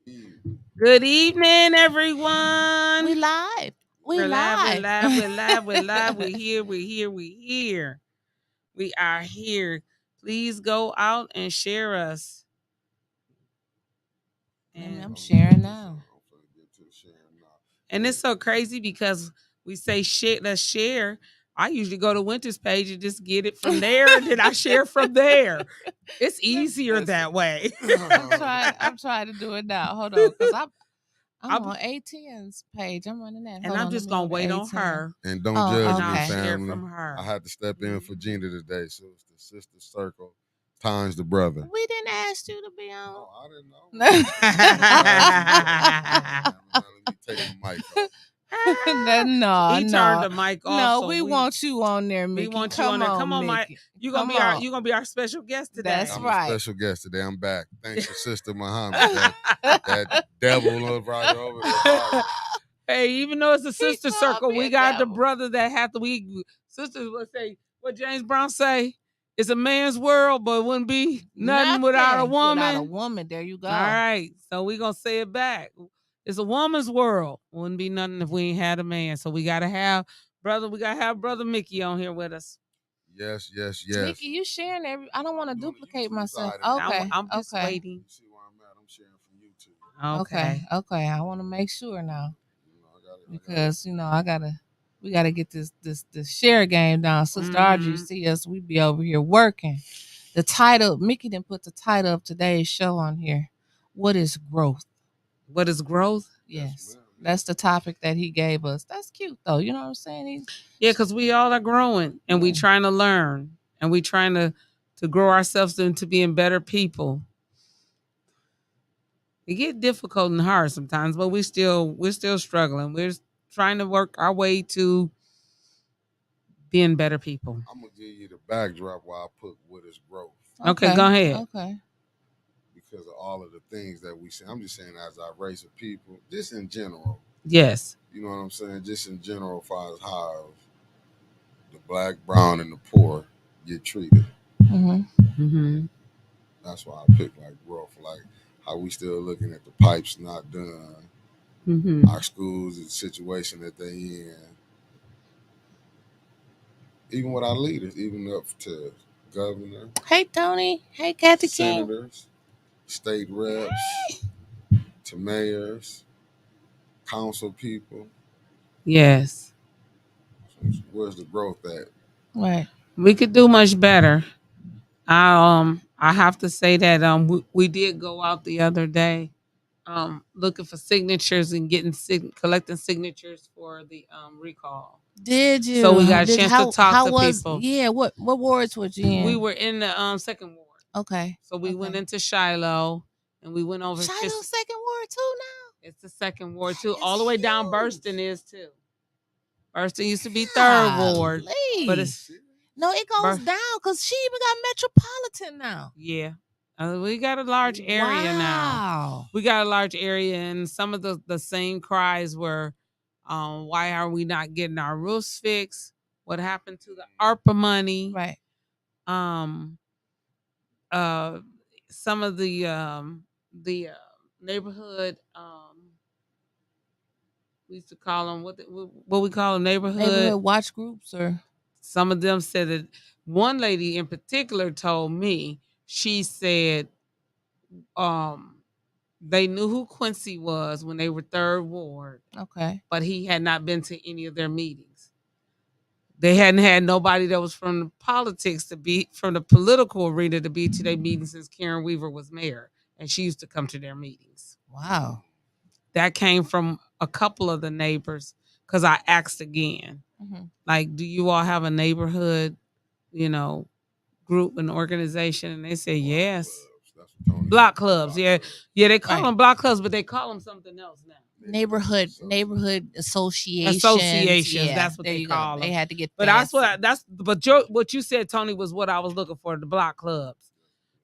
Good evening, everyone. We live. We We're live, we're live. live, we're live, we're live. We're here, we're here, we're here. We are here. Please go out and share us. And, I'm sharing now. and it's so crazy because we say shit, let's share. I usually go to Wyntis page and just get it from there, and then I share from there. It's easier that way. I'm trying to do it now. Hold on, because I'm I'm, on A10's page. I'm running that. and Hold I'm on, let just me go gonna to wait on A10. her. And don't judge And me, I'll okay. share family. from her. I had to step in for Gina today, so it's the sister circle times the brother. We didn't ask you to be on. No, I didn't know. Let me take the mic off. He turned the mic off. No, So we want you on there, Mickey. We want you on there. Come on, Mike. You gonna be our special guest today. That's I'm right. a special guest today. I'm back. Thanks to Sister Muhammad. That devil right over there. Hey, even though it's a sister circle, we got the devil. brother that have to. We sisters would say what James Brown say. It's a man's world, but it wouldn't be nothing without a woman. Without a woman, there you go. All right, so we gonna say it back. It's a woman's world. Wouldn't be nothing if we ain't had a man. So we gotta have brother. We gotta have brother Mickey on here with us. Yes. Mickey, you sharing every. I don't want to duplicate myself. side Okay, I'm just waiting. You see where I'm at? I'm sharing from YouTube. Okay. I want to make sure now You know, I got it. because we gotta get this share game down. Sister Audrey, you see us, we be over here working. The title, Mickey didn't put the title of today's show on here. What is growth? What is growth? Yes. That's the topic that he gave us. That's cute though. You know what I'm saying? Yeah, because we all are growing and we trying to learn and we trying to grow ourselves into being better people. It get difficult and hard sometimes, but we're still struggling. We're trying to work our way to being better people. I'm gonna give you the backdrop where I put what is growth. Okay, go ahead. Okay. Because of all of the things that we see. I'm just saying as our race of people, just in general. Yes. You know what I'm saying? Just in general, as far as how the black, brown, and the poor get treated. That's why I picked like growth, like how we still looking at the pipes not done, our schools, the situation that they in, even with our leaders, even up to governor, Hey Tony. Hey Kathy King. senators, state reps, to mayors, council people. Yes. Where's the growth at? Right. We could do much better. I have to say that we did go out the other day looking for signatures and collecting signatures for the recall. Did you? So we got a chance to talk to people. Yeah, what wards were you in? We were in the second ward. Okay. So we went into Shiloh and we went over Shiloh second ward too now? It's the second ward too. All the way down Burston is too. Burston used to be third ward. But it's no, it goes down because she even got metropolitan now. Yeah. We got a large area now. We got a large area, and some of the same cries were, why are we not getting our roofs fixed? What happened to the ARPA money? Right. Some of the neighborhood, we used to call them what we call them, neighborhood watch groups, or some of them said that one lady in particular told me, she said they knew who Quincy was when they were third ward. Okay. But he had not been to any of their meetings. They hadn't had nobody that was from the politics to be from the political arena to be to their meetings since Karen Weaver was mayor. And she used to come to their meetings. Wow. That came from a couple of the neighbors because I asked again. Like, do you all have a neighborhood, group and organization? And they said yes. Block clubs, yeah. They call them block clubs, but they call them something else now. Neighborhood associations. Yeah, that's what they call them. They had to get. But what you said, Tony, was what I was looking for, the block clubs.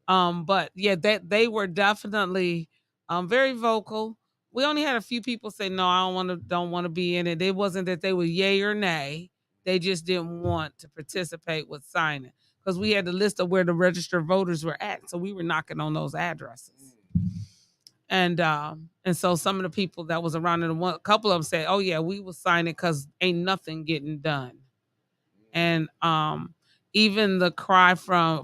But yeah, they were definitely very vocal. We only had a few people say no, I don't want to be in it. It wasn't that they were yay or nay. They just didn't want to participate with signing because we had the list of where the registered voters were at. So we were knocking on those addresses. And so some of the people that was around, and a couple of them said, "Oh yeah, we will sign it because ain't nothing getting done." And even the cry from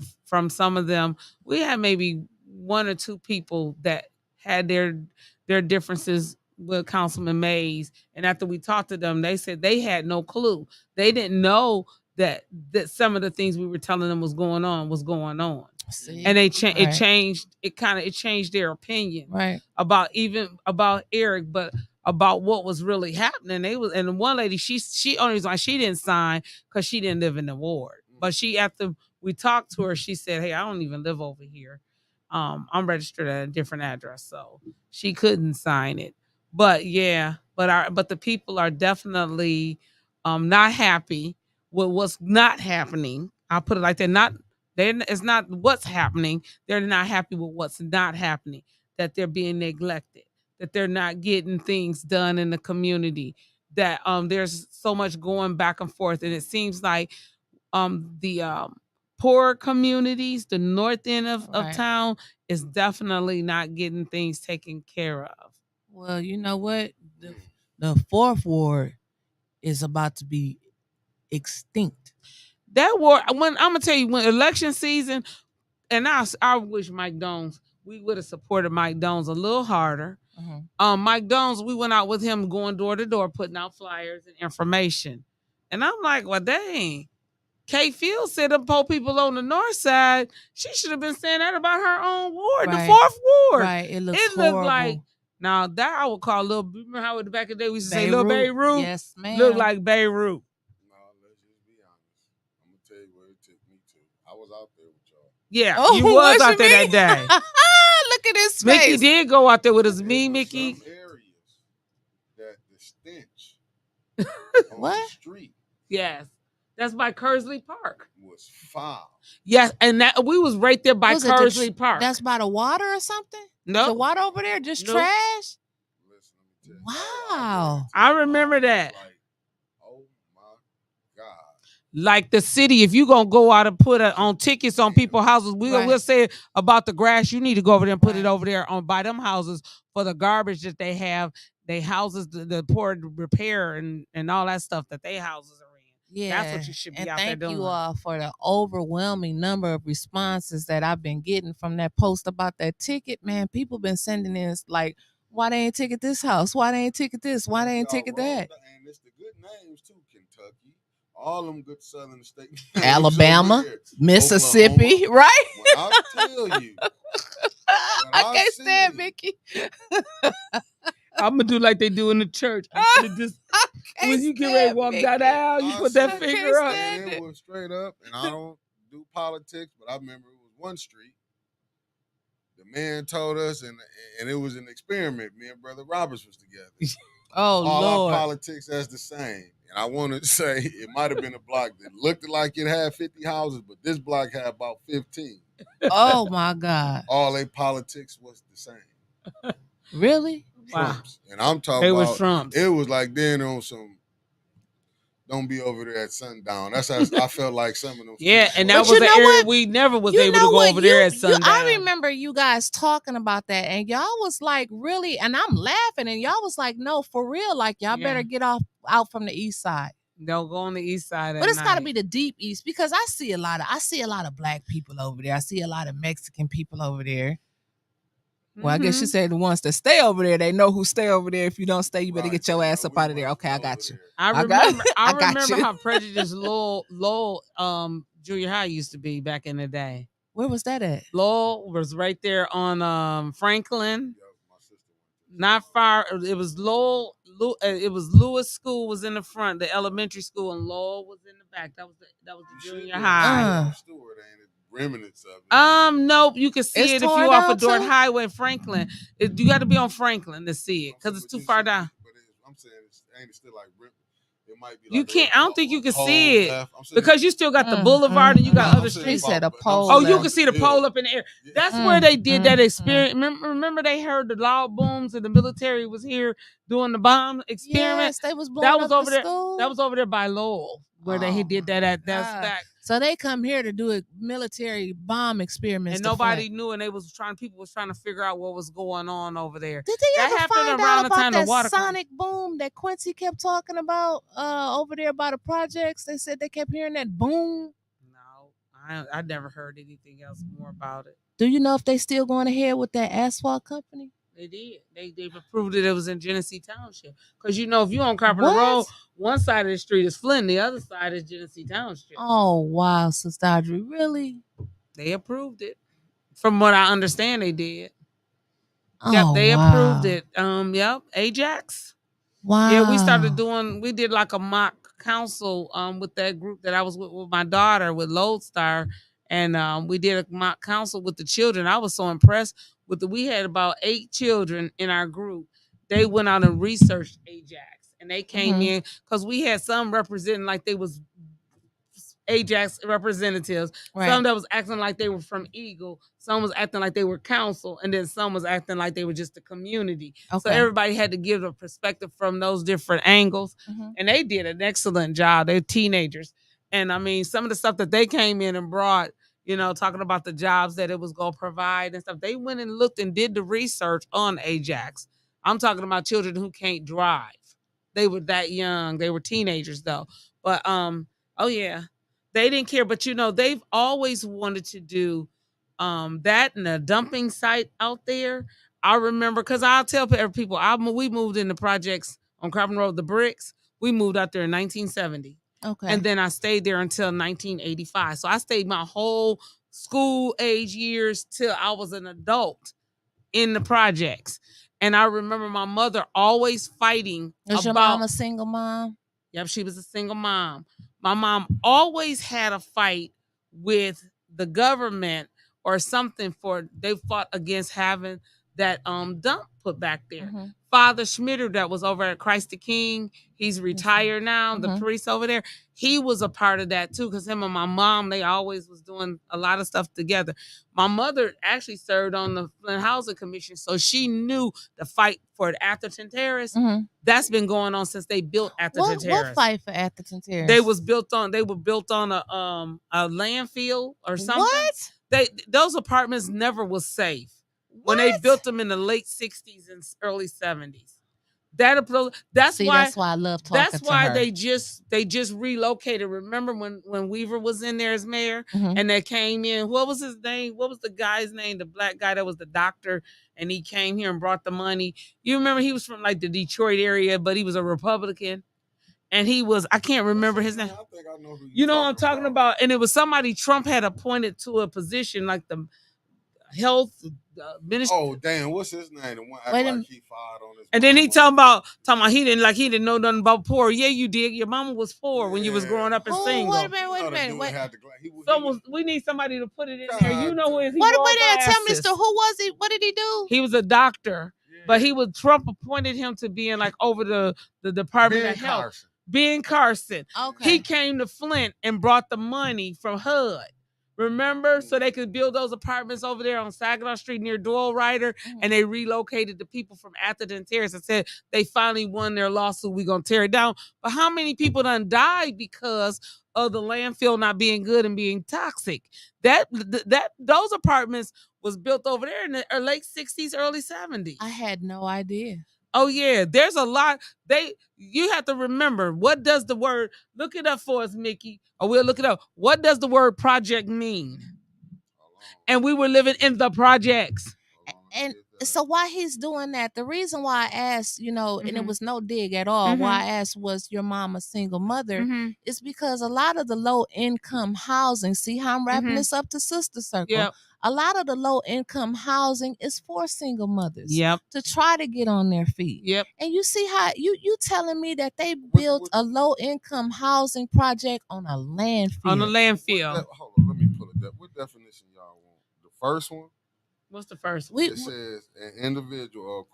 some of them, we had maybe one or two people that had their differences with Councilman Mays, and after we talked to them, they said they had no clue. They didn't know that some of the things we were telling them was going on. See? And it changed their opinion about Eric, but about what was really happening. And one lady, she only reason why she didn't sign because she didn't live in the ward. But after we talked to her, she said, "Hey, I don't even live over here. I'm registered at a different address," so she couldn't sign it. But yeah, but the people are definitely not happy with what's not happening. I'll put it like that. It's not what's happening. They're not happy with what's not happening. That they're being neglected. That they're not getting things done in the community. That there's so much going back and forth, and it seems like the poor communities, the north end of town, is definitely not getting things taken care of. Well, you know what? The fourth ward is about to be extinct. That ward, I'm gonna tell you, when election season, and I wish Mike Dones, we would have supported Mike Dones a little harder. Mike Dones, we went out with him going door to door, putting out flyers and information. And I'm like, well, dang. Kate Fields said the poor people on the north side, she should have been saying that about her own ward, the fourth ward. Right, it looked like, now that I would call remember how the back of the day we used to say Little Beirut? Yes, ma'am. Look like Beirut. No, let's just be honest. I'm going to tell you where it took me to. I was out there with y'all. Yeah, you was out there that day. Look at his face. Mickey did go out there with us. Me, Mickey. Some areas that the stench on What? the street. Yes. That's by Kersley Park. Was foul. Yes, and that we was right there by Kersley Park. That's by the water or something? No. The water over there just trash? Listen, let me tell you. Wow. I remember that. Like, oh my God. Like the city, if you gonna go out and put on tickets on people's houses, we'll say about the grass. You need to go over there and put it over there by them houses for the garbage that they have. They houses the poor repair and all that stuff that they houses are in. Yeah, that's what you should be out there there doing. Thank you all for the overwhelming number of responses that I've been getting from that post about that ticket. Man, people been sending in like, why they ain't ticket this house? Why they ain't ticket this? Why they ain't ticket that? And it's the good names too, Kentucky. All them good southern states. Alabama, Mississippi, Oklahoma. Right? When I tell you. I can't stand Mickey. I'm gonna do like they do in the church. When you get ready to walk down the aisle, you put that finger up. And it was straight up. And I don't do politics, but I remember it was one street. The man told us, and it was an experiment. Me and Brother Roberts was together. Oh, all Lord. our politics as the same. And I want to say it might have been a block that looked like it had 50 houses, but this block had about 15. Oh, my God. All their politics was the same. Really? Trumps. Wow. And I'm talking about was Trumps. It was like then on some don't be over there at sundown. That's how I felt like some of them. Yeah, and that was an area we never was able to go over there at sundown. I remember you guys talking about that, and y'all was like, really, and I'm laughing, and y'all was like, no, for real, like y'all better get out from the east side. Don't go on the east side. But it's got to be the deep east because I see a lot of black people over there. I see a lot of Mexican people over there. Well, I guess you said the ones that stay over there, they know who stay over there. If you don't stay, you better get your ass up out of there. Okay, I got you. I remember how prejudiced Lowell Junior High used to be back in the day. Where was that at? Lowell was right there on Franklin. Not far. It was Lowell. It was Lewis School was in the front, the elementary school, and Lowell was in the back. That was the junior high. Remnants of it. Nope. You can see it if you off of Dort Highway in Franklin. You got to be on Franklin to see it because it's too far down. But I'm saying ain't still like it might be. You can't. I don't think you can see it because you still got the boulevard and you got other streets. He said a pole. Oh, you can see the pole up in the air. That's where they did that experiment. Remember they heard the loud booms and the military was here doing the bomb experiment. Yes, they was blowing that was up over the there. school. That was over there by Lowell where they did that at that. So they come here to do a military bomb experiments. And nobody knew, and people was trying to figure out what was going on over there. Did they That ever happened find around out the about time the that water sonic boom that Quincy kept talking about over there by the projects? They said they kept hearing that boom. No, I never heard anything else more about it. Do you know if they still going ahead with that asphalt company? They did. They've approved it was in Genesee Township. Because if you on Carpenter Road, one side of the street is Flint, the other side is Genesee Township. Oh wow, Sister Audrey, really? They approved it. From what I understand, they did. Oh, yep, they wow. approved it. Yep, Ajax. Wow. Yeah, we did like a mock council with that group that I was with my daughter with Lodestar, and we did a mock council with the children. I was so impressed we had about 8 children in our group. They went out and researched Ajax, and they came in because we had some representing like they was Ajax representatives. Right. Some that was acting like they were from Eagle. Some was acting like they were council, and then some was acting like they were just the community. Okay. So everybody had to give a perspective from those different angles, and they did an excellent job. They're teenagers, and I mean, some of the stuff that they came in and brought, talking about the jobs that it was going to provide and stuff. They went and looked and did the research on Ajax. I'm talking about children who can't drive. They were that young. They were teenagers though, but oh yeah. They didn't care, but they've always wanted to do that and a dumping site out there. I remember because I'll tell people we moved into projects on Carpenter Road, the bricks. We moved out there in 1970. Okay. And then I stayed there until 1985. So I stayed my whole school age years till I was an adult in the projects. And I remember my mother always fighting. Was your mom a single mom? Yep, she was a single mom. My mom always had a fight with the government or something they fought against having that dump put back there. Father Schmitter that was over at Christ the King, he's retired now, the priest over there. He was a part of that too, because him and my mom, they always was doing a lot of stuff together. My mother actually served on the Flint Housing Commission, so she knew the fight for the Atherton Terrace. That's been going on since they built Atherton Terrace. What fight for Atherton Terrace? They were built on a landfill or something. What? Those apartments never was safe. When they built them in the late 60s and early 70s. That's why I love talking That's why they just relocated. Remember when Weaver was in there as mayor and they came in, what was his name? What was the guy's name? The black guy that was the doctor, and he came here and brought the money. You remember he was from like the Detroit area, but he was a Republican. And I can't remember his name. I think I know who you know what I'm talking about. And it was somebody Trump had appointed to a position like the health minister. Oh damn! What's his name? The one act like he fired on his. And then he talking about he didn't know nothing about poor. Yeah, you did. Your mama was poor when you was growing up and single. Wait a minute. We need somebody to put it in there. You know who is he? Wait a minute. Tell me, who was he? What did he do? He was a doctor, but Trump appointed him to be in like over the Department of Health. Ben Carson. Okay. He came to Flint and brought the money from HUD. Remember? So they could build those apartments over there on Saginaw Street near Doyle Ryder, and they relocated the people from Atherton Terrace and said they finally won their lawsuit. We're going to tear it down. But how many people done died because of the landfill not being good and being toxic? Those apartments was built over there in the late 60s, early 70s. I had no idea. Oh yeah, there's a lot. You have to remember, what does the word, look it up for us, Mickey, or we'll look it up. What does the word project mean? And we were living in the projects. And so why he's doing that, the reason why I asked, and it was no dig at all, why I asked, was your mom a single mother, is because a lot of the low income housing, see how I'm wrapping this up to Sister Circle? Yep. A lot of the low income housing is for single mothers to try to get on their feet. Yep. And you see how you telling me that they built a low income housing project on a landfill. On a landfill. Hold on, let me pull it up. What definition y'all want? The first one? What's the first one? It says an individual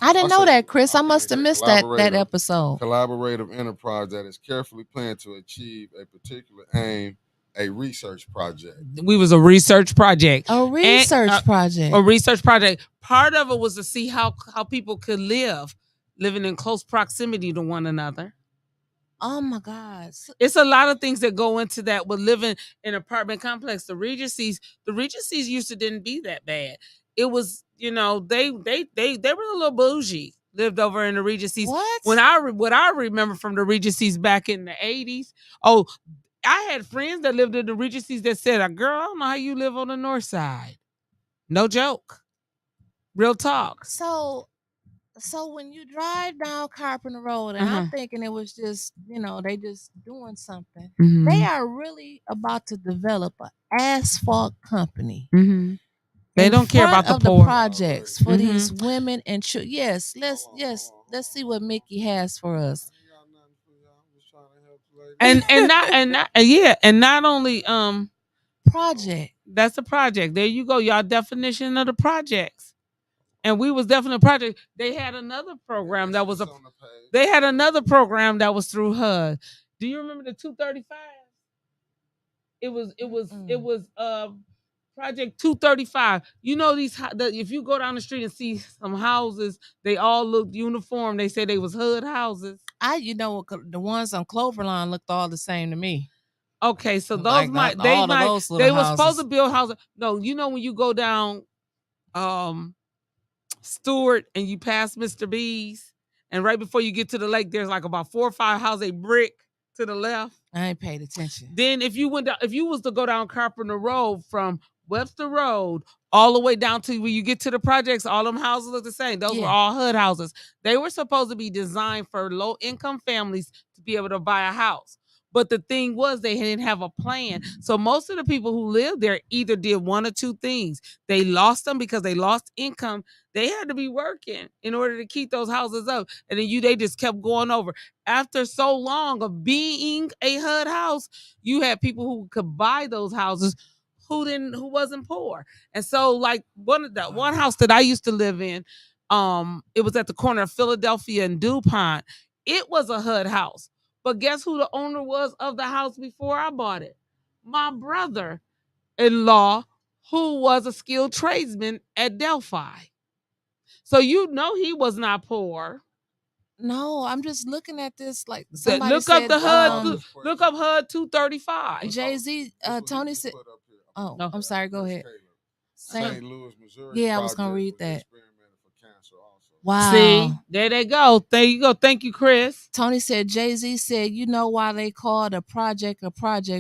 I didn't know that, Chris. I must have missed that episode. Collaborative enterprise that is carefully planned to achieve a particular aim. A research project. We was a research project. A research project. A research project. Part of it was to see how people could living in close proximity to one another. Oh my God. It's a lot of things that go into that with living in an apartment complex. The Regencies used to didn't be that bad. It was, they were a little bougie. Lived over in the Regencies. What? What I remember from the Regencies back in the 80s. Oh, I had friends that lived in the Regencies that said, "Girl, I don't know how you live on the north side." No joke. Real talk. So when you drive down Carpenter Road, and I'm thinking it was just, they just doing something. They are really about to develop an asphalt company. They don't care about the poor projects for these women and children. Yes, let's see what Mickey has for us. And not only project. That's a project. There you go, y'all definition of the projects. And we was definitely a project. They had another program that was through HUD. Do you remember the 235? It was Project 235. You know if you go down the street and see some houses, they all looked uniform. They say they was HUD houses. The ones on Cloverline looked all the same to me. Okay, so those like they were supposed to build houses. No, when you go down Stewart and you pass Mr. B's, and right before you get to the lake, there's like about 4 or 5 houses, a brick to the left. I ain't paid attention. Then if you was to go down Carpenter Road from Webster Road all the way down to where you get to the projects, all them houses look the same. Those were all HUD houses. They were supposed to be designed for low income families to be able to buy a house. But the thing was, they didn't have a plan. So most of the people who lived there either did one or two things. They lost them because they lost income. They had to be working in order to keep those houses up. And then they just kept going over. After so long of being a HUD house, you had people who could buy those houses who wasn't poor. And so like one house that I used to live in, it was at the corner of Philadelphia and DuPont. It was a HUD house. But guess who the owner was of the house before I bought it? My brother-in-law, who was a skilled tradesman at Delphi. So he was not poor. No, I'm just looking at this like somebody look said. Up the HUD. Look up HUD 235. Jay-Z, Tony said. Oh, no. I'm sorry. Go ahead. St. Louis, Missouri. Yeah, I was gonna read that. Wow. See, there they go. There you go. Thank you, Chris. Tony said, Jay-Z said, you know why they called a project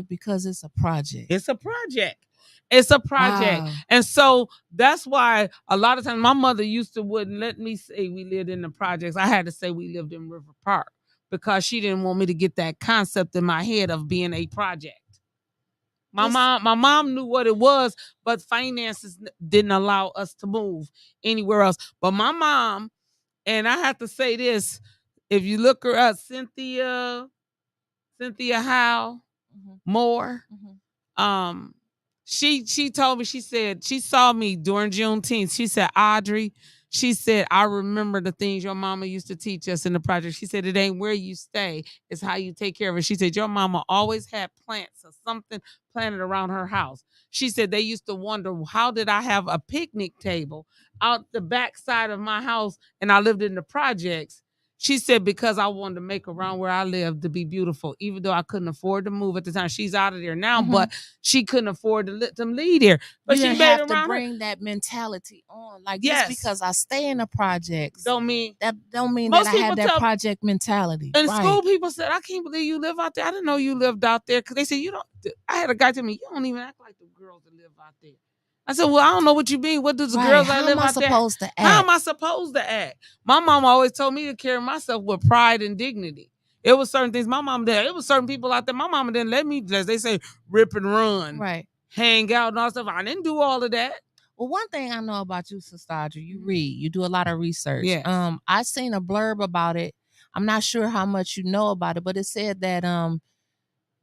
because it's a project. It's a project. It's a project. Wow. And so that's why a lot of times my mother wouldn't let me say we lived in the projects. I had to say we lived in River Park because she didn't want me to get that concept in my head of being a project. My mom knew what it was, but finances didn't allow us to move anywhere else. But my mom, and I have to say this, if you look her up, Cynthia Howe Moore, she told me, she said, she saw me during Juneteenth. She said, Audrey, she said, I remember the things your mama used to teach us in the project. She said, it ain't where you stay, it's how you take care of it. She said, your mama always had plants or something planted around her house. She said they used to wonder, how did I have a picnic table out the back side of my house and I lived in the projects? She said, because I wanted to make around where I lived to be beautiful, even though I couldn't afford to move at the time. She's out of there now, but she couldn't afford to let them leave there. But you she made have to bring that mentality on. Like, just because I stay in the projects don't mean that I have that project mentality. And school people said, I can't believe you live out there. I didn't know you lived out there. Because they said, I had a guy tell me, you don't even act like the girls that live out there. I said, well, I don't know what you mean. What does the girls that live out there? How am I supposed to act? My mom always told me to carry myself with pride and dignity. It was certain things my mom did. It was certain people out there. My mama didn't let me, as they say, rip and run. Right. Hang out and all stuff. I didn't do all of that. Well, one thing I know about you, Sister Audrey, you read. You do a lot of research. Yes. I seen a blurb about it. I'm not sure how much you know about it, but it said that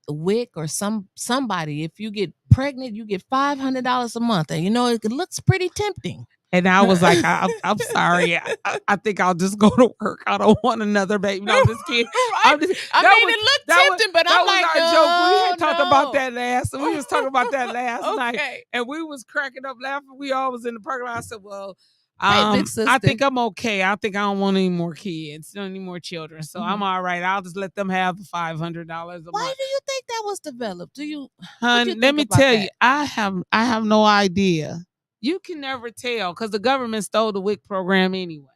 WIC or somebody, if you get pregnant, you get $500 a month, and it looks pretty tempting. And I was like, I'm sorry. I think I'll just go to work. I don't want another baby. No, I'm just kidding. Right. It looked tempting, but I'm like, our joke. We had talked about that we was talking about that last night, and we was cracking up laughing. We all was in the parking lot. I said, well, Hey, big sister. I think I'm okay. I think I don't want any more kids, any more children. So I'm all right. I'll just let them have the $500 a month. Why do you think that was developed? Do you, Hun, let me tell you, I have no idea. You can never tell because the government stole the WIC program anyway.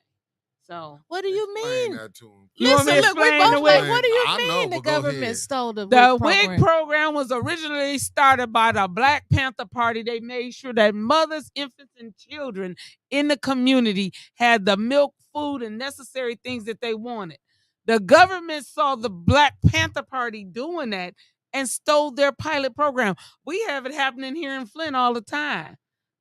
So what do you mean? That to him. You want me to Listen, look, we explain the both like, WIC? what do you I mean know, the but go government ahead. stole the The WIC WIC program? program was originally started by the Black Panther Party. They made sure that mothers, infants, and children in the community had the milk, food, and necessary things that they wanted. The government saw the Black Panther Party doing that and stole their pilot program. We have it happening here in Flint all the time.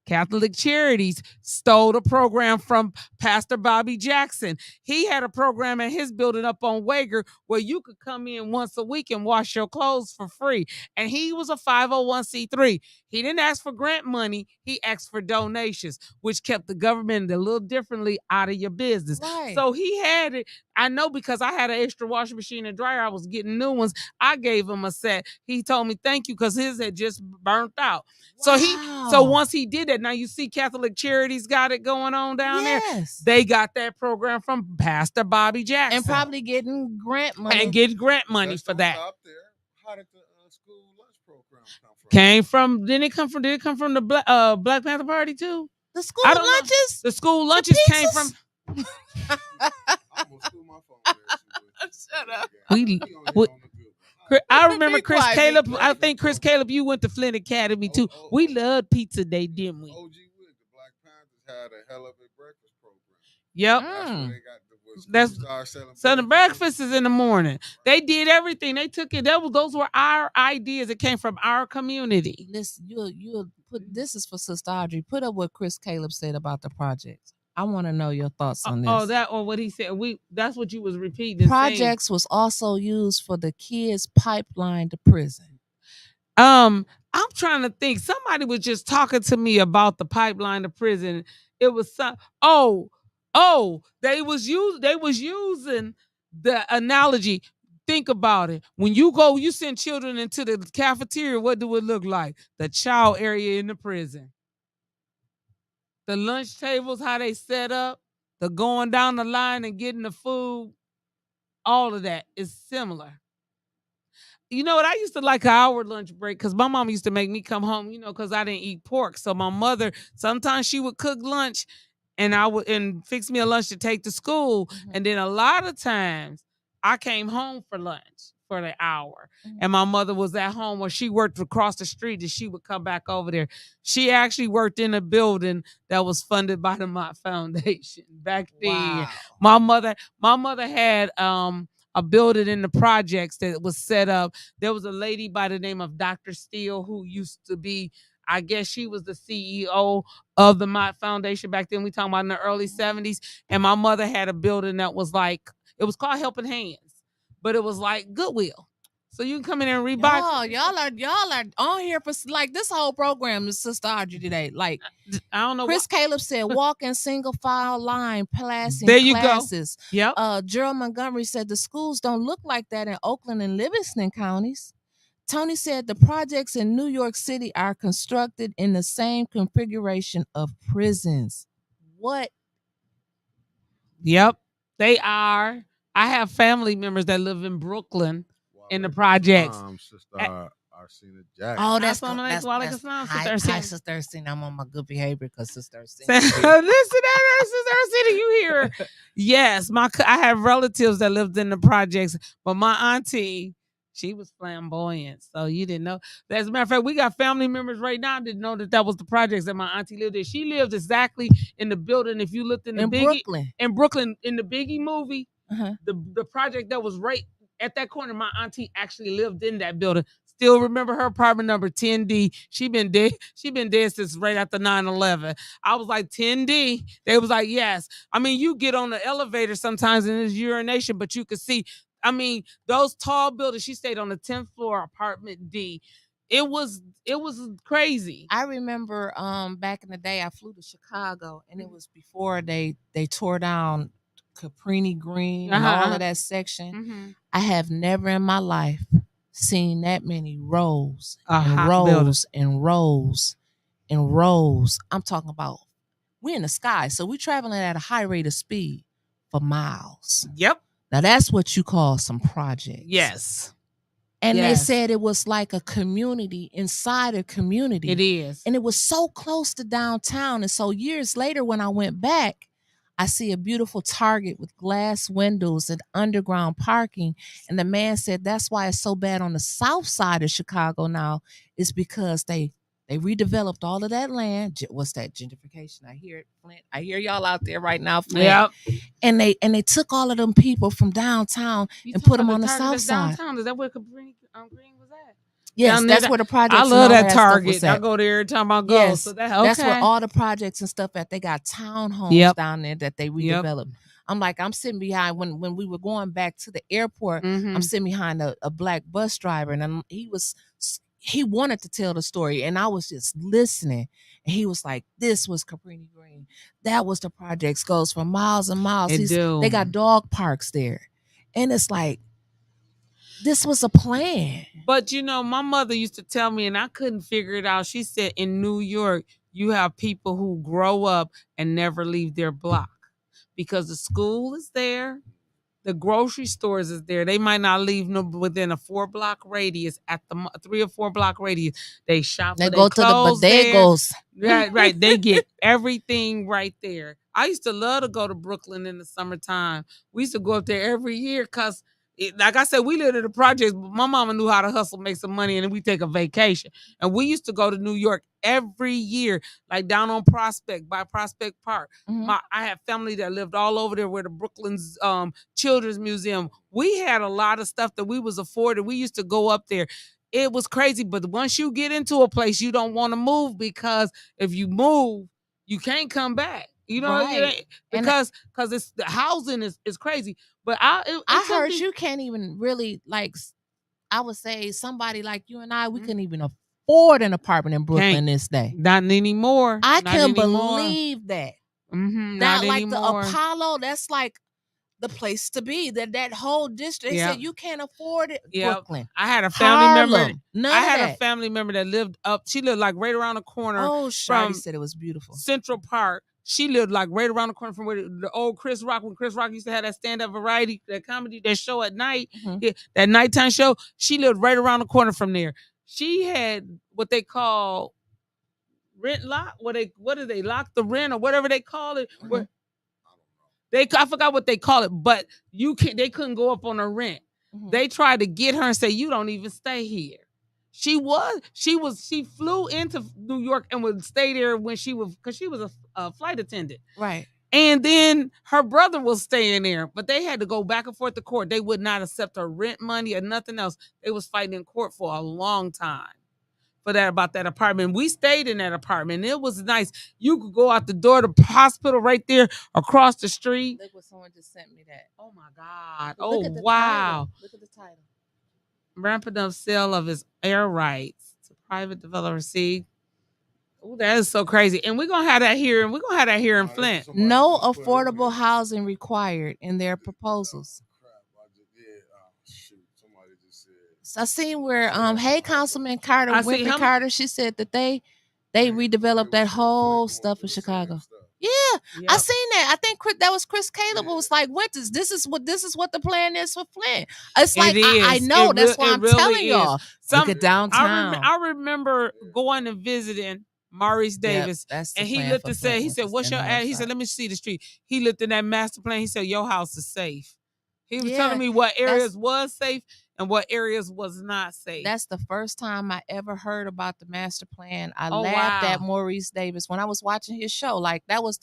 Catholic Charities stole the program from Pastor Bobby Jackson. He had a program in his building up on Wager where you could come in once a week and wash your clothes for free. And he was a 501c3. He didn't ask for grant money. He asked for donations, which kept the government a little differently out of your business. Right. So he had it. I know because I had an extra washing machine and dryer. I was getting new ones. I gave him a set. He told me thank you because his had just burnt out. Wow. So once he did that, now you see Catholic Charities got it going on down there. They got that program from Pastor Bobby Jackson. And probably getting grant money. And get grant money for that. Stop there. How did the school lunch program come from? Did it come from the Black Panther Party too? The school lunches? Know. The school lunches came from I almost threw my phone there. Shut up. I remember Chris Caleb. I think Chris Caleb, you went to Flint Academy too. We loved pizza day, didn't we? OG Wick, the Black Panthers had a hell of a breakfast program. Yep. That's where they got so the breakfast is in the morning. They did everything. They took it. Those were our ideas. It came from our community. Listen, you'll put this is for Sister Audrey. Put up what Chris Caleb said about the project. I want to know your thoughts on this. Or what he said. That's what you was repeating. Projects was also used for the kids' pipeline to prison. I'm trying to think. Somebody was just talking to me about the pipeline to prison. It was they was using the analogy. Think about it. When you send children into the cafeteria, what do it look like? The child area in the prison. The lunch tables, how they set up, the going down the line and getting the food, all of that is similar. You know what? I used to like an hour lunch break because my mom used to make me come home, because I didn't eat pork. So my mother, sometimes she would cook lunch and fix me a lunch to take to school. Mm-hmm. And then a lot of times I came home for lunch for the hour. Mm-hmm. And my mother was at home or she worked across the street and she would come back over there. She actually worked in a building that was funded by the Mott Foundation back then. Wow. My mother had a building in the projects that was set up. There was a lady by the name of Dr. Steele who used to be, I guess she was the CEO of the Mott Foundation back then. We talking about in the early 70s. And my mother had a building that was it was called Helping Hands, but it was like Goodwill. So you can come in there and rebuy. Oh, y'all are on here for this whole program is Sister Audrey today. I don't know. Chris Caleb said walk in single file line passing there you classes. Go. Yep. Gerald Montgomery said the schools don't look like that in Oakland and Livingston counties. Tony said the projects in New York City are constructed in the same configuration of prisons. What? Yep, they are. I have family members that live in Brooklyn in the projects. Oh, that's hi, Sister Ursina. I'm on my good behavior because Sister Ursina. Listen at her, Sister Ursina. You hear her? Yes, I have relatives that lived in the projects, but my auntie, she was flamboyant, so you didn't know. As a matter of fact, we got family members right now that didn't know that was the projects that my auntie lived in. She lived exactly in the building. If you looked in Brooklyn, in the Biggie movie, the project that was right at that corner, my auntie actually lived in that building. Still remember her apartment number 10D. She been dead since right after 9/11. I was like 10D. They was like, yes. I mean, you get on the elevator sometimes and there's urination, but you could see. I mean, those tall buildings. She stayed on the 10th floor, apartment D. It was crazy. I remember back in the day, I flew to Chicago, and it was before they tore down Caprini Green and all of that section. Mm-hmm. I have never in my life seen that many rows and rows and rows and rows. I'm talking about we're in the sky, so we're traveling at a high rate of speed for miles. Yep. Now that's what you call some projects. Yes. And they Yes. said it was like a community inside a community. It is. And it was so close to downtown. And so years later, when I went back, I see a beautiful Target with glass windows and underground parking. And the man said that's why it's so bad on the south side of Chicago now, is because they redeveloped all of that land. What's that? Gentrification. I hear it, Flint. I hear y'all out there right now, Flint. Yep. And they took all of them people from downtown and put them on the south side. Downtown. Is that where Green was at? Yes, that's where the projects. I love that Target. I go there every time I go. Yes, so that's where all the projects and stuff at. They got townhomes down there that they redeveloped. I'm sitting behind when we were going back to the airport. I'm sitting behind a black bus driver, and he wanted to tell the story, and I was just listening. And he was like, "This was Cabrini Green. That was the projects. Goes for miles and miles. They got dog parks there, and it's like." This was a plan. But my mother used to tell me, and I couldn't figure it out. She said in New York, you have people who grow up and never leave their block because the school is there. The grocery stores is there. They might not leave within a 4-block radius. At the 3 or 4 block radius, they shop. They go to the bodegas. Right. They get everything right there. I used to love to go to Brooklyn in the summertime. We used to go up there every year because, like I said, we lived in the projects, but my mama knew how to hustle, make some money, and then we take a vacation. And we used to go to New York every year, like down on Prospect, by Prospect Park. I have family that lived all over there where the Brooklyn's Children's Museum. We had a lot of stuff that we was afforded. We used to go up there. It was crazy, but once you get into a place, you don't want to move because if you move, you can't come back. Right. Because it's the housing is crazy. But I heard you can't even really, like, I would say somebody like you and I, we couldn't even afford an apartment in Brooklyn this day. Not anymore. I couldn't believe that. Not like anymore. The Apollo, that's like the place to be. That whole district. They said you can't afford it. Brooklyn. I had a family member. A family member that lived up. She lived like right around the corner. Oh, Shawty said it was beautiful. Central Park. She lived like right around the corner from where the old Chris Rock, when Chris Rock used to have that stand-up variety, that comedy, that show at night, that nighttime show. She lived right around the corner from there. She had what they call rent lock. What do they lock the rent or whatever they call it? I forgot what they call it, but they couldn't go up on her rent. They tried to get her and say, you don't even stay here. She flew into New York and would stay there because she was a flight attendant. Right. And then her brother was staying there, but they had to go back and forth to court. They would not accept her rent money or nothing else. They was fighting in court for a long time about that apartment. We stayed in that apartment. It was nice. You could go out the door to the hospital right there across the street. Look what someone just sent me that. Oh my God. Look at the title. Look at the title. Rampant up sale of his air rights to private developer. See, that is so crazy. And we're gonna have that here. And we're gonna have that here in Flint. No affordable housing required in their proposals. So I seen where hey, Councilman Carter, Winfrey Carter, she said that they redeveloped that whole stuff in Chicago. Yeah, I seen that. I think that was Chris Caleb who was like, Wyntis, this is what the plan is for Flint. It's like I know that's why I'm telling y'all. Look at downtown. I remember going and visiting Maurice Davis, and he looked and said, he said, "What's your ad?" He said, "Let me see the street." He looked in that master plan. He said, "Your house is safe." He was telling me what areas was safe and what areas was not safe. That's the first time I ever heard about the master plan. I laughed at Maurice Davis when I was watching his show. Like, that was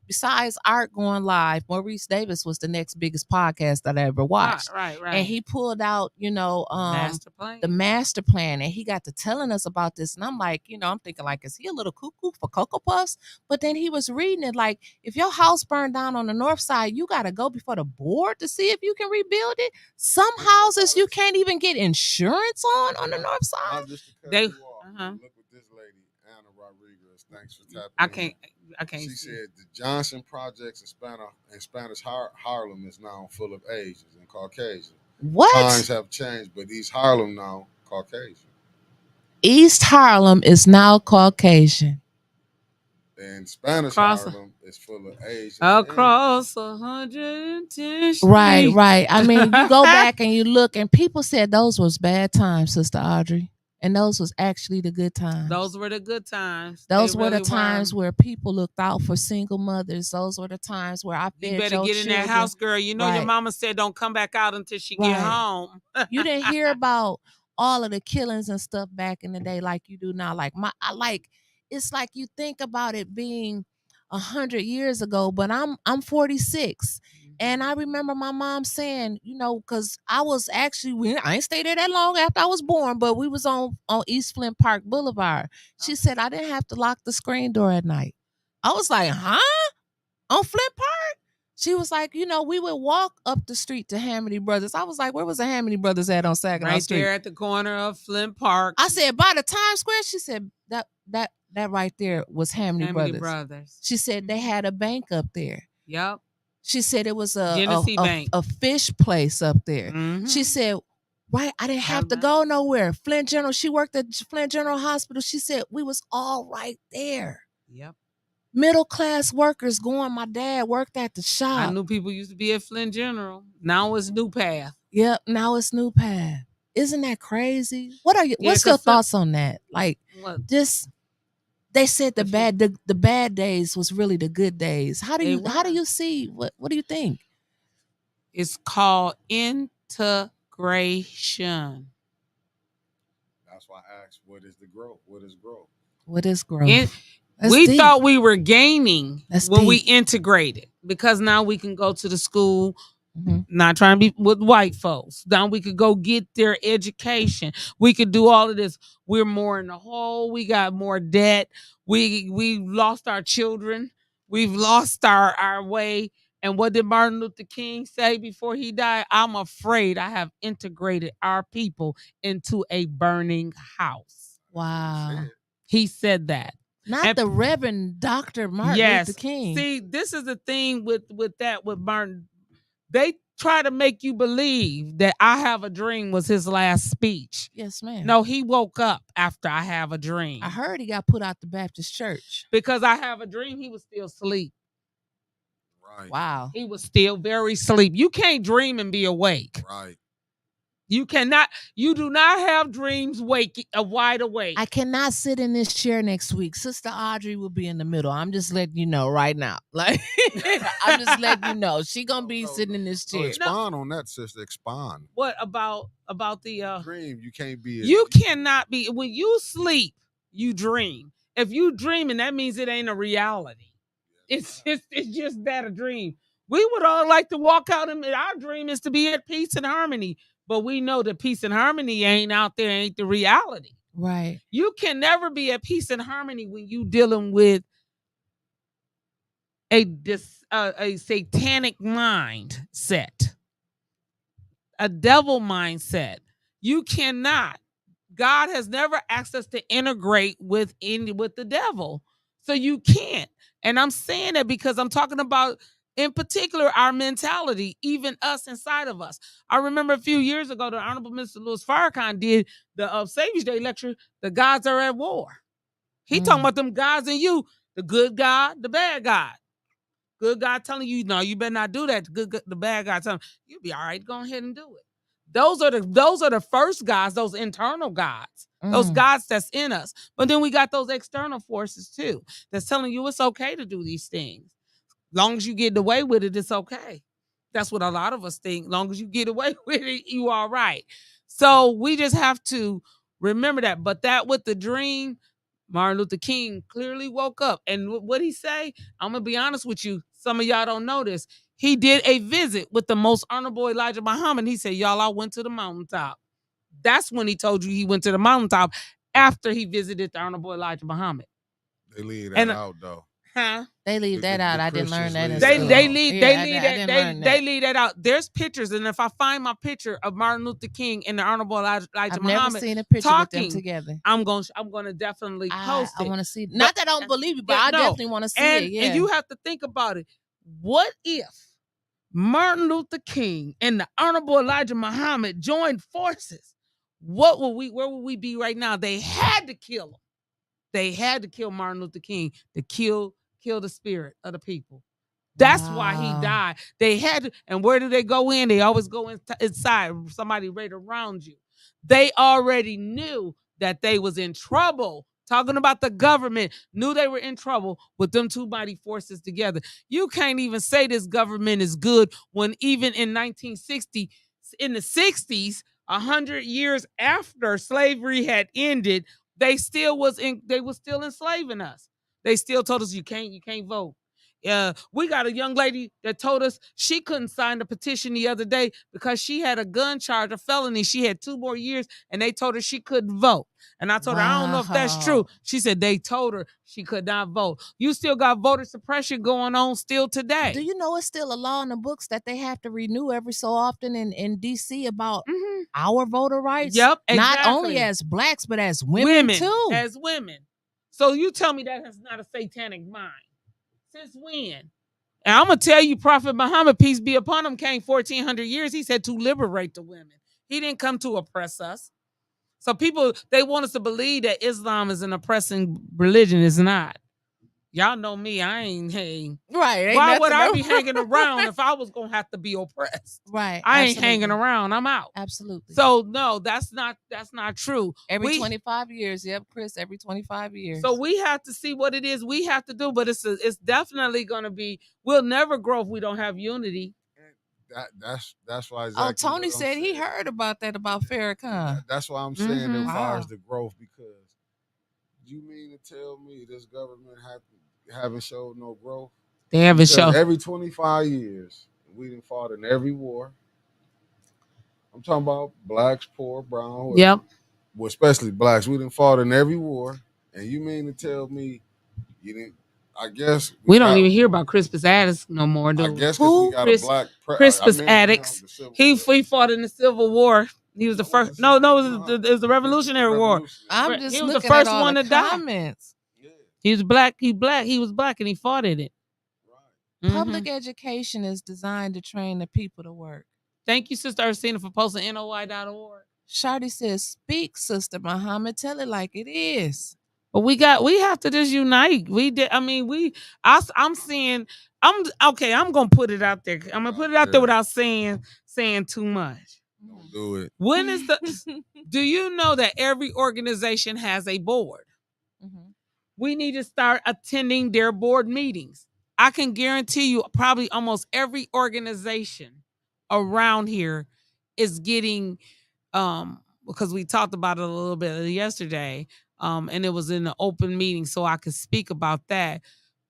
besides Art Going Live, Maurice Davis was the next biggest podcast that I ever watched. Right. And he pulled out, the master plan, and he got to telling us about this. And I'm like, I'm thinking, like, is he a little cuckoo for Cocoa Puffs? But then he was reading it like, if your house burned down on the north side, you got to go before the board to see if you can rebuild it. Some houses you can't even get insurance on the north side. Look with this lady, Anna Rodriguez. Thanks for tapping. I can't. She said the Johnson projects in Spanish Harlem is now full of Asians and Caucasians. What? Times have changed, but East Harlem now Caucasian. East Harlem is now Caucasian. And Spanish Across- Harlem is full of Asians. Across 110th Street. Right. I mean, you go back and you look, and people said those was bad times, Sister Audrey. And those was actually the good times. Those were the good times. Those were the times where people looked out for single mothers. Those were the times where I fed You better your get in children. that house, girl. You know your mama said don't come back out until she get home. You didn't hear about all of the killings and stuff back in the day like you do now. It's like you think about it being 100 years ago, but I'm 46. And I remember my mom saying, because I was actually, I ain't stayed there that long after I was born, but we was on East Flint Park Boulevard. She said I didn't have to lock the screen door at night. I was like, huh? On Flint Park? She was like, we would walk up the street to Hamity Brothers. I was like, where was the Hamity Brothers at on Saginaw Street? Right there at the corner of Flint Park. I said, by the Times Square? She said, that right there was Hamity Brothers. She said they had a bank up there. Yep. She said it was a fish place up there. Mm-hmm. She said, right, I didn't have to go nowhere. Flint General, she worked at Flint General Hospital. She said we was all right there. Yep. Middle class workers going. My dad worked at the shop. I knew people used to be at Flint General. Now it's New Path. Yep, now it's New Path. Isn't that crazy? What's your thoughts on that? Like, they said the bad days was really the good days. How do you see? What do you think? It's called integration. That's why I asked, what is the growth? What is growth? What is growth? We thought we were gaining when we integrated, because now we can go to the school. Mm-hmm. Not trying to be with white folks. Now we could go get their education. We could do all of this. We're more in the hole. We got more debt. We lost our children. We've lost our way. And what did Martin Luther King say before he died? I'm afraid I have integrated our people into a burning house. Wow. He said that. Not the Reverend Dr. Martin Luther King. See, this is the thing with Martin. They try to make you believe that I Have a Dream was his last speech. Yes, ma'am. No, he woke up after I Have a Dream. I heard he got put out the Baptist church. Because I Have a Dream, he was still asleep. Right. Wow. He was still very asleep. You can't dream and be awake. Right. You do not have dreams wide awake. I cannot sit in this chair next week. Sister Audrey will be in the middle. I'm just letting you know right now. Like, I'm just letting you know. She gonna be sitting in this chair. Expand on that, sister. Expand. What about the dream? You can't be. You cannot be. When you sleep, you dream. If you dreaming, that means it ain't a reality. It's just that a dream. We would all like to walk out and our dream is to be at peace and harmony. But we know that peace and harmony ain't out there, ain't the reality. Right. You can never be at peace and harmony when you dealing with a satanic mindset, a devil mindset. You cannot. God has never asked us to integrate with the devil. So you can't. And I'm saying that because I'm talking about, in particular, our mentality, even us inside of us. I remember a few years ago, the Honorable Mr. Louis Farrakhan did the Savior's Day lecture, The Gods Are at War. He talking about them gods in you, the good God, the bad God. Good God telling you, no, you better not do that. The bad God telling you, you'll be all right, go ahead and do it. Those are the first gods, those internal gods, those gods that's in us. But then we got those external forces too, that's telling you it's okay to do these things. Long as you get away with it, it's okay. That's what a lot of us think. Long as you get away with it, you all right. So we just have to remember that. But that with the dream, Martin Luther King clearly woke up. And what he say, I'm going to be honest with you. Some of y'all don't know this. He did a visit with the most honorable Elijah Muhammad. He said, y'all, I went to the mountaintop. That's when he told you he went to the mountaintop, after he visited the honorable Elijah Muhammad. They leave that out, though. Huh? They leave that out. I didn't learn that. They leave that out. There's pictures, and if I find my picture of Martin Luther King and the Honorable Elijah Muhammad, never seen a picture with them together. I'm gonna definitely post it. I want to see. Not that I don't believe you, but I definitely want to see it. Yeah. And you have to think about it. What if Martin Luther King and the Honorable Elijah Muhammad joined forces? Where would we be right now? They had to kill him. they had to kill Martin Luther King to kill the spirit of the people. That's why he died. They had to, and where do they go in? They always go inside. Somebody right around you. They already knew that they was in trouble. Talking about the government, knew they were in trouble with them two mighty forces together. You can't even say this government is good when even in 1960, in the 60s, 100 years after slavery had ended, they was still enslaving us. They still told us you can't vote. We got a young lady that told us she couldn't sign the petition the other day because she had a gun charge, a felony. She had 2 more years, and they told her she couldn't vote. And I told her, I don't know if that's true. She said they told her she could not vote. You still got voter suppression going on still today. Do you know it's still a law in the books that they have to renew every so often in D.C. about our voter rights? Yep, exactly. Not only as blacks, but as women too. As women. So you tell me that is not a satanic mind. Since when? And I'm going to tell you, Prophet Muhammad, peace be upon him, came 1,400 years. He said to liberate the women. He didn't come to oppress us. So people, they want us to believe that Islam is an oppressing religion. It's not. Y'all know me. I ain't hanging. Right. Why would I be hanging around if I was going to have to be oppressed? Right. I ain't hanging around. I'm out. Absolutely. So no, that's not true. Every 25 years. Yep, Chris, every 25 years. So we have to see what it is we have to do, but it's definitely going to be, we'll never grow if we don't have unity. That's why exactly. Oh, Tony said he heard about that about Farrakhan. That's why I'm saying as far as the growth, because you mean to tell me this government haven't showed no growth? They haven't shown. Every 25 years, we done fought in every war. I'm talking about blacks, poor, brown. Yep. Well, especially blacks. We done fought in every war. And you mean to tell me you didn't? I guess we don't even hear about Crispus Attucks no more, do we? I guess because we got a black Crispus Attucks. He fought in the Civil War. He was the first. No, it was the Revolutionary War. I'm just he was looking the first at all one the to die. comments. He was black. He was black, and he fought in it. Right. Public education is designed to train the people to work. Thank you, Sister Ursina, for posting NOI.org. Shardy says, "Speak, Sister Muhammad. Tell it like it is." But we have to just unite. We did. I mean, I'm saying, I'm gonna put it out there. I'm gonna put it out there without saying too much. Don't do it. When is the? Do you know that every organization has a board? Mm-hmm. We need to start attending their board meetings. I can guarantee you, probably almost every organization around here is getting, because we talked about it a little bit yesterday. And it was in an open meeting, so I could speak about that.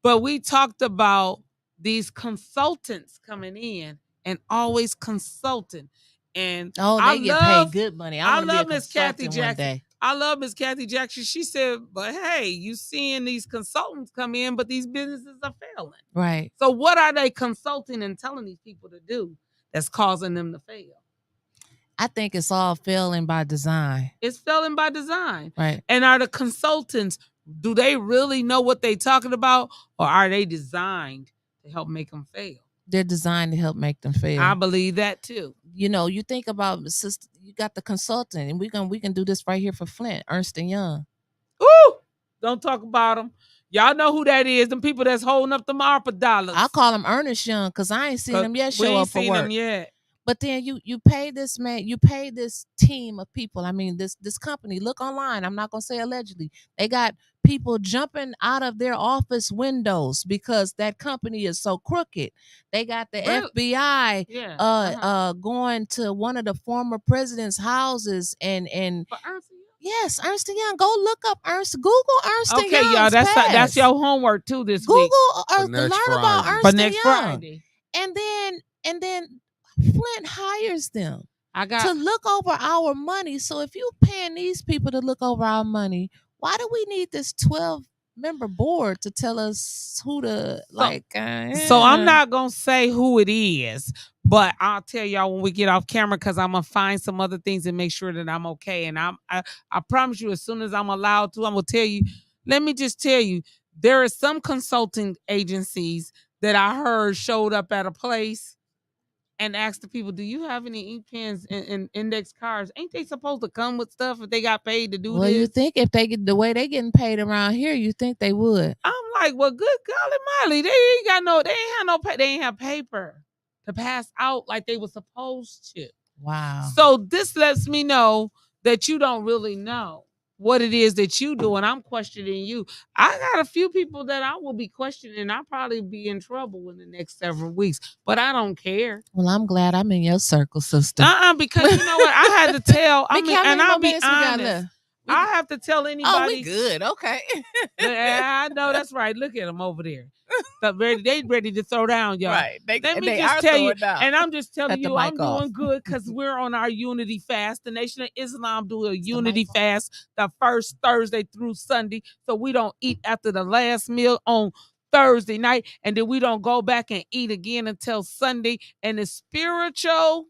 But we talked about these consultants coming in and always consulting. And they get paid good money. I love Miss Kathy Jackson. I love Miss Kathy Jackson. She said, but hey, you seeing these consultants come in, but these businesses are failing. Right. So what are they consulting and telling these people to do that's causing them to fail? I think it's all failing by design. It's failing by design. Right. And are the consultants, do they really know what they're talking about, or are they designed to help make them fail? They're designed to help make them fail. I believe that too. You know, you think about, sister, you got the consultant, and we can do this right here for Flint, Ernst & Young. Ooh, don't talk about them. Y'all know who that is, them people that's holding up them ARPA dollars. I call them Ernest Young because I ain't seen them yet show up for work. We ain't seen them yet. But then you pay this man, you pay this team of people. I mean, this company, look online. I'm not going to say allegedly. They got people jumping out of their office windows because that company is so crooked. They got the FBI going to one of the former president's houses and for Ernst? Yes, Ernst & Young. Go look up Google Ernst & Young. Okay, y'all, that's your homework too this week. Google learn about Ernst & Young. Friday. And then Flint hires them to look over our money. So if you paying these people to look over our money, why do we need this 12-member board to tell us who to So I'm not gonna say who it is, but I'll tell y'all when we get off camera, because I'm gonna find some other things and make sure that I'm okay. And I promise you, as soon as I'm allowed to, I'm gonna tell you. Let me just tell you, there are some consulting agencies that I heard showed up at a place. and ask the people, do you have any ink pens and index cards? Ain't they supposed to come with stuff if they got paid to do Well, this? you think if they get the way they getting paid around here, you think they would. I'm like, well, good golly Molly, they ain't have paper to pass out like they were supposed to. Wow. So this lets me know that you don't really know what it is that you do, and I'm questioning you. I got a few people that I will be questioning. I'll probably be in trouble in the next several weeks, but I don't care. Well, I'm glad I'm in your circle, sister. Because you know what? I had to tell. I Mickey, mean, how many and more I'll be minutes we got honest. left? I have to tell anybody. Oh, we good. Okay. I know that's right. Look at them over there. They ready to throw down, y'all. Right. Let me they just are tell you, throwing down. and I'm just telling Cut the you, I'm mic off. doing good because we're on our unity fast. The Nation of Islam do a the unity mic off? fast the first Thursday through Sunday, so we don't eat after the last meal on Thursday night, and then we don't go back and eat again until Sunday. And it's spiritual.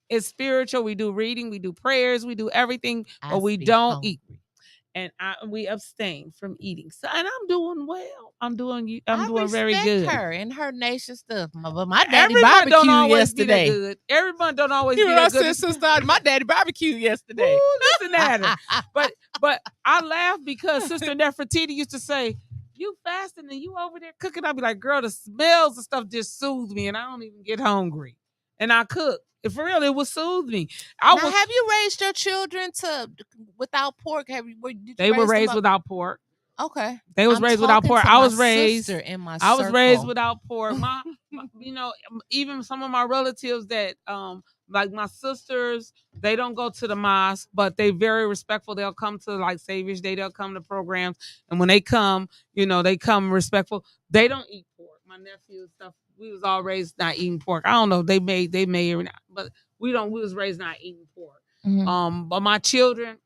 It's spiritual. We do reading, we do prayers, we do everything, but we don't eat. And we abstain from eating. So, and I'm doing well. I'm doing very good. Her and her nation stuff. But my daddy Everybody don't barbecued always be that yesterday. good. Everyone don't always You be know that what I good. said, sister? My daddy barbecued yesterday. Ooh, listen at her. But I laugh because Sister Nefertiti used to say, "You fasting and you over there cooking." I'd be like, "Girl, the smells and stuff just soothe me, and I don't even get hungry." And I cook. If for real, it would soothe me. Have you raised your children without pork? They were raised without pork. Okay. They was raised without pork. I was raised without pork. My, even some of my relatives that like my sisters, they don't go to the mosque, but they very respectful. They'll come to like Savior's Day, they'll come to programs, and when they come, they come respectful. They don't eat pork. My nephew and stuff, we was all raised not eating pork. I don't know, they may or not, but we was raised not eating pork. Mm-hmm. But my children,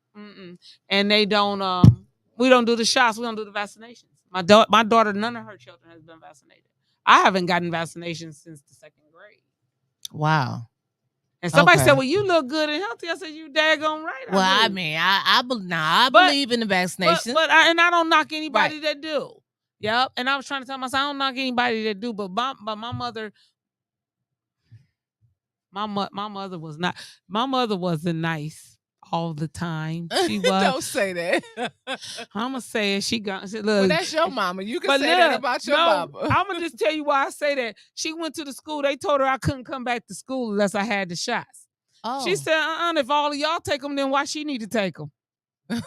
and they don't we don't do the shots. We don't do the vaccinations. My daughter, none of her children has been vaccinated. I haven't gotten vaccinations since the 2nd grade. Wow. And somebody said, "Well, you look good and healthy." I said, "You daggone right." Well, I mean, I believe in the vaccination, but I don't knock anybody that do. Yep. And I was trying to tell myself, I don't knock anybody that do. But my mother, my mother was not. My mother wasn't nice all the time. She was. Don't say that. I'm gonna say it. Look, well, that's your mama. You can say that about your mama. I'm gonna just tell you why I say that. She went to the school. They told her I couldn't come back to school unless I had the shots. Oh. She said, if all of y'all take them, then why she need to take them? Walked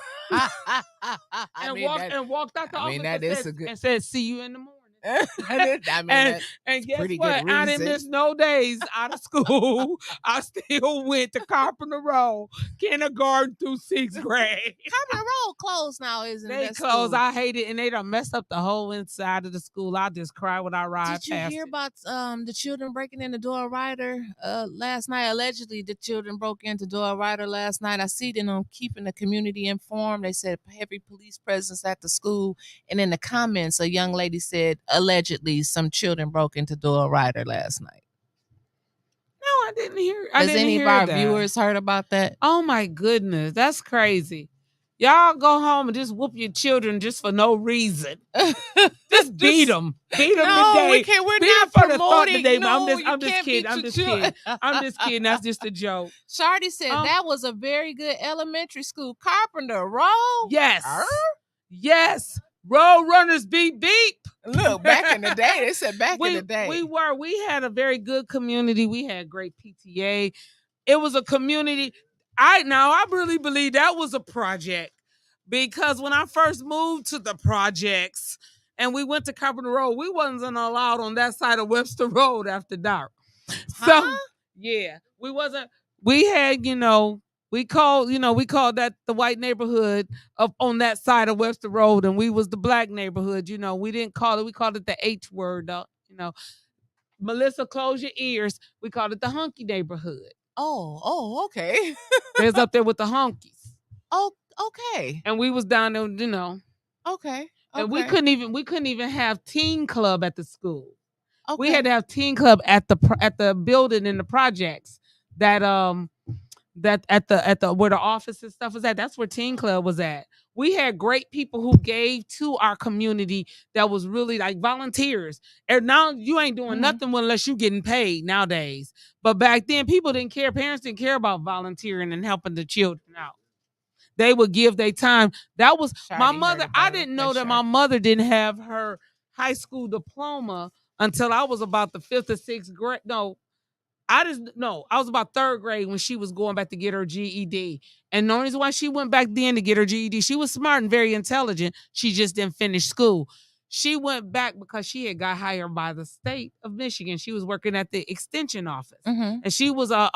out the office and said, "See you in the morning." And guess what? I didn't miss no days out of school. I still went to Carpenter Road, kindergarten through 6th grade. Carpenter Road closed now, isn't it? They closed. I hate it, and they done messed up the whole inside of the school. I just cry when I ride past. Did you hear about the children breaking into Door Ryder last night? Allegedly, the children broke into Door Ryder last night. I see them on keeping the community informed. They said heavy police presence at the school, and in the comments, a young lady said, allegedly some children broke into Door Ryder last night. No, I didn't hear. Has any of our viewers heard about that? Oh my goodness, that's crazy. Y'all go home and just whoop your children just for no reason. Just beat them. Beat them today. We're not promoting. I'm just kidding. I'm just kidding. That's just a joke. Shardy said that was a very good elementary school. Carpenter Road. Yes. Yes. Road runners beep beep. Look, back in the day, they said in the day. We had a very good community. We had great PTA. It was a community. I really believe that was a project, because when I first moved to the projects and we went to Carpenter Road, we wasn't allowed on that side of Webster Road after dark. So yeah, we wasn't. We had, we called that the white neighborhood on that side of Webster Road, and we was the black neighborhood. We didn't call it. We called it the H word. Melissa, close your ears. We called it the hunky neighborhood. Oh, okay. There's up there with the honkies. Oh, okay. And we was down there, Okay. And we couldn't even have teen club at the school. Okay. We had to have teen club at the building in the projects that that at the where the office and stuff was at, that's where Teen Club was at. We had great people who gave to our community that was really like volunteers. And now you ain't doing nothing unless you getting paid nowadays. But back then, people didn't care. Parents didn't care about volunteering and helping the children out. They would give their time. That was my mother. I didn't know that my mother didn't have her high school diploma until I was about the 5th or 6th grade. No, I was about 3rd grade when she was going back to get her GED. And the only reason why she went back then to get her GED, she was smart and very intelligent. She just didn't finish school. She went back because she had got hired by the state of Michigan. She was working at the extension office. And she was a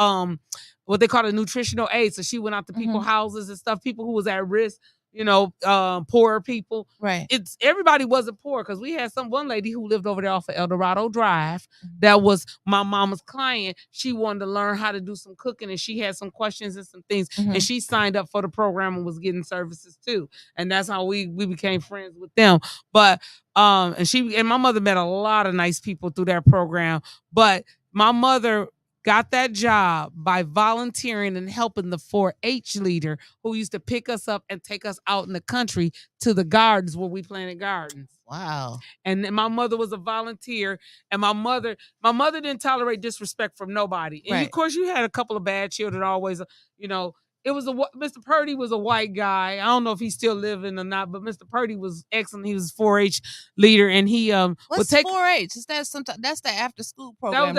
what they call a nutritional aide. So she went out to people's houses and stuff, people who was at risk, poorer people. Right. It's everybody wasn't poor because we had one lady who lived over there off of El Dorado Drive that was my mama's client. She wanted to learn how to do some cooking and she had some questions and some things. And she signed up for the program and was getting services too. And that's how we became friends with them. But and my mother met a lot of nice people through that program. But my mother got that job by volunteering and helping the 4-H leader who used to pick us up and take us out in the country to the gardens where we planted gardens. Wow. And then my mother was a volunteer, and my mother didn't tolerate disrespect from nobody. And of course, you had a couple of bad children always, it was Mr. Purdy was a white guy. I don't know if he's still living or not, but Mr. Purdy was excellent. He was 4-H leader, and he what's 4-H? Is that that's the after school program?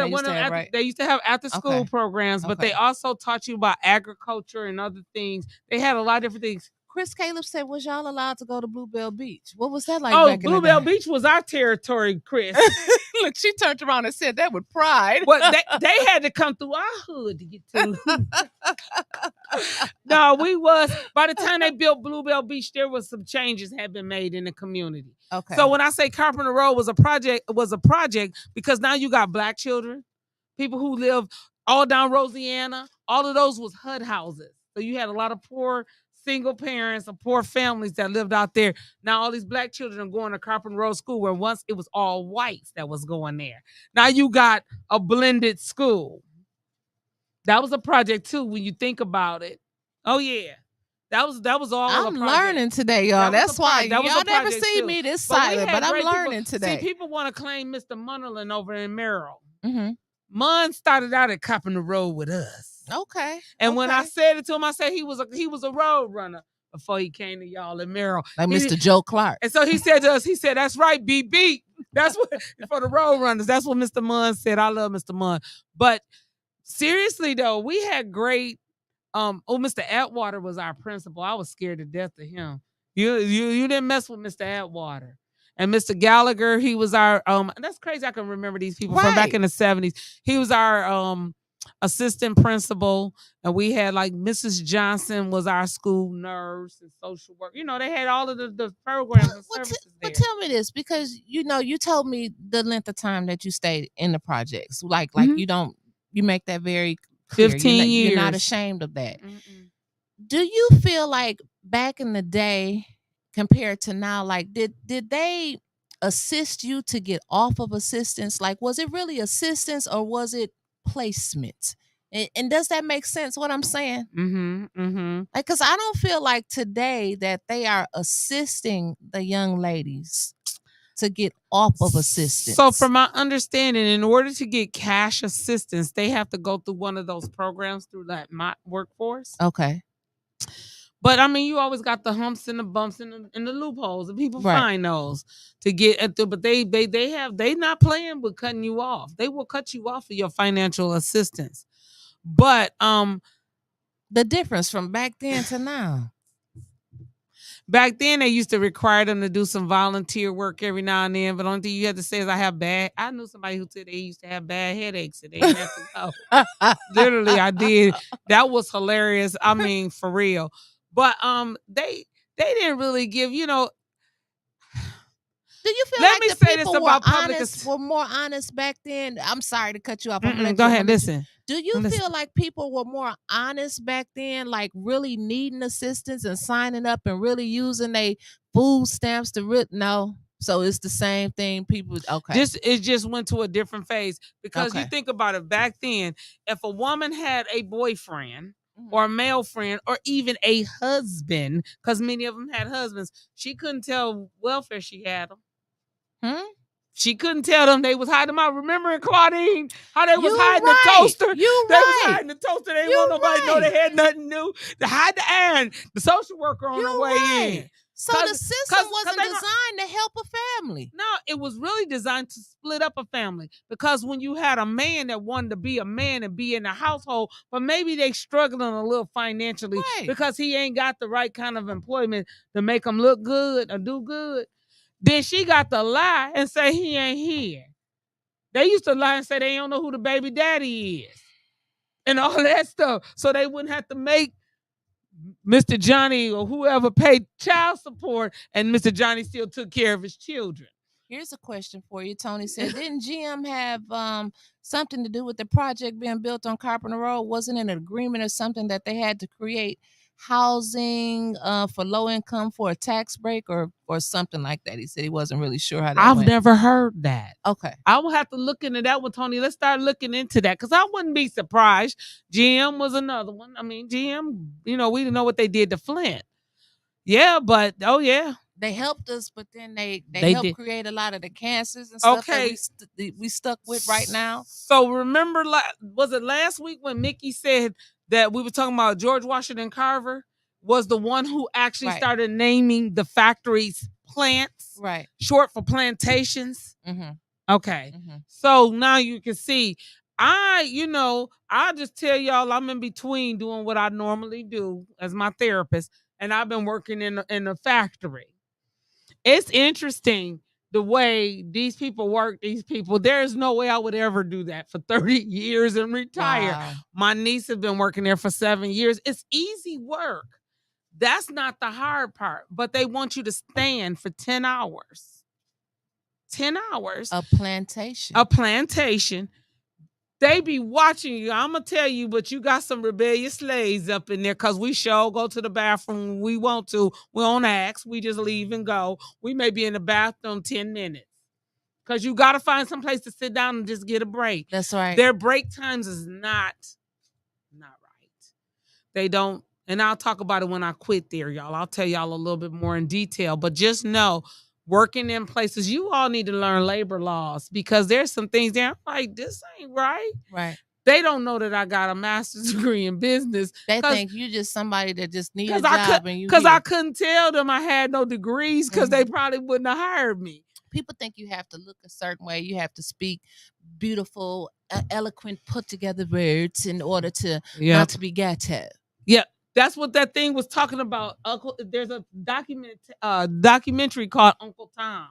They used to have after school programs, but they also taught you about agriculture and other things. They had a lot of different things. Chris Caleb said, was y'all allowed to go to Bluebell Beach? What was that like? Oh, Bluebell Beach was our territory, Chris. Look, she turned around and said that with pride. Well, they had to come through our hood to get to. No, by the time they built Bluebell Beach, there was some changes had been made in the community. Okay. So when I say Carpenter Road was a project because now you got black children, people who live all down Rosiana, all of those was HUD houses. So you had a lot of poor single parents or poor families that lived out there. Now all these black children are going to Carpenter Road School where once it was all whites that was going there. Now you got a blended school. That was a project too when you think about it. Oh yeah. That was all. I'm learning today, y'all. That's why y'all never see me this silent, but I'm learning today. See, people want to claim Mr. Munnerlin over in Merrill. Munn started out at Carpenter Road with us. Okay. And when I said it to him, I said he was a road runner before he came to y'all in Merrill. Like Mr. Joe Clark. And so he said to us, that's right, BB. That's what for the road runners. That's what Mr. Munn said. I love Mr. Munn. But seriously though, we had great Mr. Atwater was our principal. I was scared to death of him. You didn't mess with Mr. Atwater. And Mr. Gallagher, he was our that's crazy. I can remember these people from back in the 70s. He was our assistant principal, and we had like Mrs. Johnson was our school nurse and social work. They had all of the programs and services there. But tell me this, because you told me the length of time that you stayed in the projects. Like you make that very clear. 15 years. You're not ashamed of that. Do you feel like back in the day compared to now, like did they assist you to get off of assistance? Like, was it really assistance or was it placement? And does that make sense what I'm saying? Like, because I don't feel like today that they are assisting the young ladies to get off of assistance. So from my understanding, in order to get cash assistance, they have to go through one of those programs through that workforce. Okay. But I mean, you always got the humps and the bumps and the loopholes, and people find those to get at the. But they not playing with cutting you off. They will cut you off for your financial assistance. But the difference from back then to now. Back then, they used to require them to do some volunteer work every now and then. But the only thing you had to say is, I knew somebody who said they used to have bad headaches and they didn't have to go. Literally, I did. That was hilarious. I mean, for real. But they didn't really give, Do you feel Let like me the say people this about public were more honest back then? I'm sorry to cut you off. Go ahead, listen. Do you feel like people were more honest back then, like really needing assistance and signing up and really using their food stamps to no? So it's the same thing. People, okay. It just went to a different phase because you think about it. Back then, if a woman had a boyfriend or a male friend or even a husband, because many of them had husbands. She couldn't tell welfare she had them. She couldn't tell them they was hiding them out. Remember, Claudine, how they was hiding the toaster? They was hiding the toaster. They didn't want nobody to know they had nothing new. They hide the iron. The social worker on her way in. So the system wasn't designed to help a family. No, it was really designed to split up a family. Because when you had a man that wanted to be a man and be in the household, but maybe they struggling a little financially because he ain't got the right kind of employment to make him look good or do good, then she got to lie and say he ain't here. They used to lie and say they don't know who the baby daddy is and all that stuff. So they wouldn't have to make Mr. Johnny or whoever paid child support, and Mr. Johnny still took care of his children. Here's a question for you. Tony said, didn't GM have something to do with the project being built on Carpenter Road? Wasn't it an agreement or something that they had to create housing for low income for a tax break or something like that? He said he wasn't really sure how that went. I've never heard that. Okay. I will have to look into that one, Tony. Let's start looking into that, because I wouldn't be surprised. GM was another one. I mean, GM, we didn't know what they did to Flint. Yeah, but they helped us, but then they helped create a lot of the cancers and stuff that we stuck with right now. So remember, was it last week when Mickey said that we were talking about George Washington Carver was the one who actually started naming the factories plants, short for plantations? Okay. So now you can see, I just tell y'all I'm in between doing what I normally do as my therapist, and I've been working in a factory. It's interesting the way these people work. There's no way I would ever do that for 30 years and retire. Wow. My niece has been working there for 7 years. It's easy work. That's not the hard part, but they want you to stand for 10 hours. 10 hours. A plantation. They be watching you. I'm going to tell you, but you got some rebellious slaves up in there, because we sure go to the bathroom when we want to. We don't ask. We just leave and go. We may be in the bathroom 10 minutes, because you got to find some place to sit down and just get a break. That's right. Their break times is not right. They don't. And I'll talk about it when I quit there, y'all. I'll tell y'all a little bit more in detail. But just know, working in places, you all need to learn labor laws, because there's some things there I'm like, this ain't right. Right. They don't know that I got a master's degree in business. They think you just somebody that just need a job. Because I couldn't tell them I had no degrees, because they probably wouldn't have hired me. People think you have to look a certain way. You have to speak beautiful, eloquent, put together words in order to not to be ghetto. Yeah. That's what that thing was talking about. There's a documentary called Uncle Tom.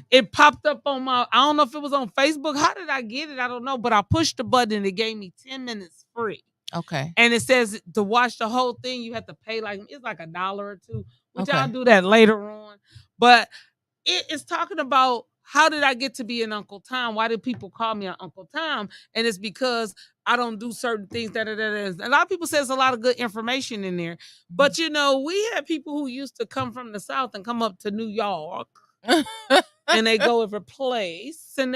It popped up on I don't know if it was on Facebook. How did I get it? I don't know. But I pushed the button and it gave me 10 minutes free. Okay. And it says to watch the whole thing, you have to pay it's like $1 or $2, which I'll do that later on. But it is talking about, how did I get to be an Uncle Tom? Why do people call me an Uncle Tom? And it's because I don't do certain things. A lot of people say there's a lot of good information in there. But, we had people who used to come from the South and come up to New York. And they go every place. And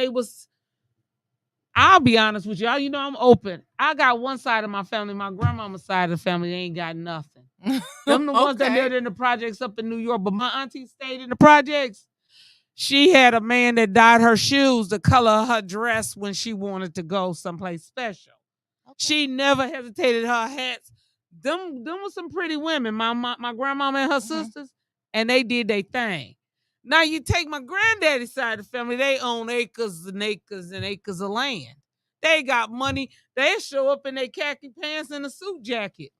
I'll be honest with y'all. I'm open. I got one side of my family, my grandmama's side of the family, they ain't got nothing. Them the ones that lived in the projects up in New York. But my auntie stayed in the projects. She had a man that dyed her shoes the color of her dress when she wanted to go someplace special. Okay. She never hesitated her hats. Them were some pretty women, my grandmama and her sisters, and they did their thing. Now you take my granddaddy's side of the family, they own acres and acres and acres of land. They got money. They show up in their khaki pants and a suit jacket.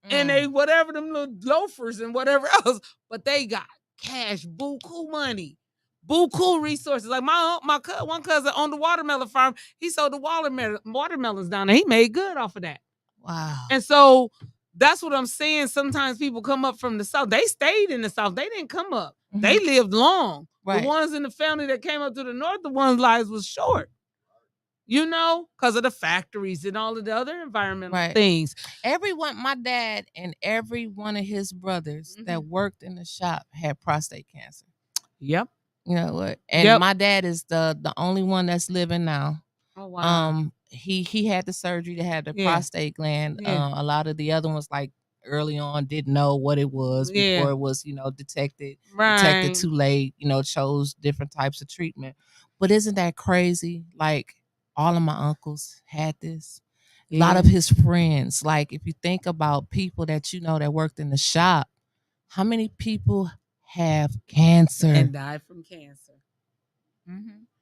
And they whatever, them little loafers and whatever else. But they got cash, buku money. Buku resources. Like my one cousin on the watermelon farm, he sold the watermelons down there. He made good off of that. Wow. And so that's what I'm saying. Sometimes people come up from the South. They stayed in the South. They didn't come up. They lived long. Right. The ones in the family that came up to the North, the ones' lives was short. Because of the factories and all of the other environmental things. My dad and every one of his brothers that worked in the shop had prostate cancer. Yep. You know what? And my dad is the only one that's living now. Oh, wow. he had the surgery to have the Yeah. prostate gland. Yeah. A lot of the other ones, like early on, didn't know what it was before it was, detected Right. too late, chose different types of treatment. But isn't that crazy? Like, all of my uncles had this. A lot of his friends, like, if you think about people that that worked in the shop, how many people have cancer and died from cancer.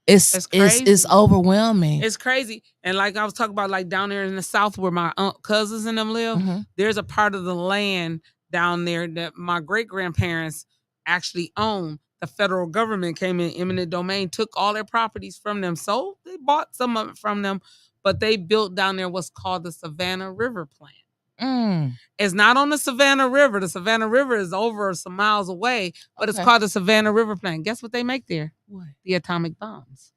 It's crazy. It's overwhelming. It's crazy. And like I was talking about, like down there in the South where my cousins and them live, there's a part of the land down there that my great grandparents actually own. The federal government came in eminent domain, took all their properties from them. So they bought some of it from them, but they built down there what's called the Savannah River Plant. It's not on the Savannah River. The Savannah River is over some miles away, but it's called the Savannah River Plant. Guess what they make there? What? The atomic bombs.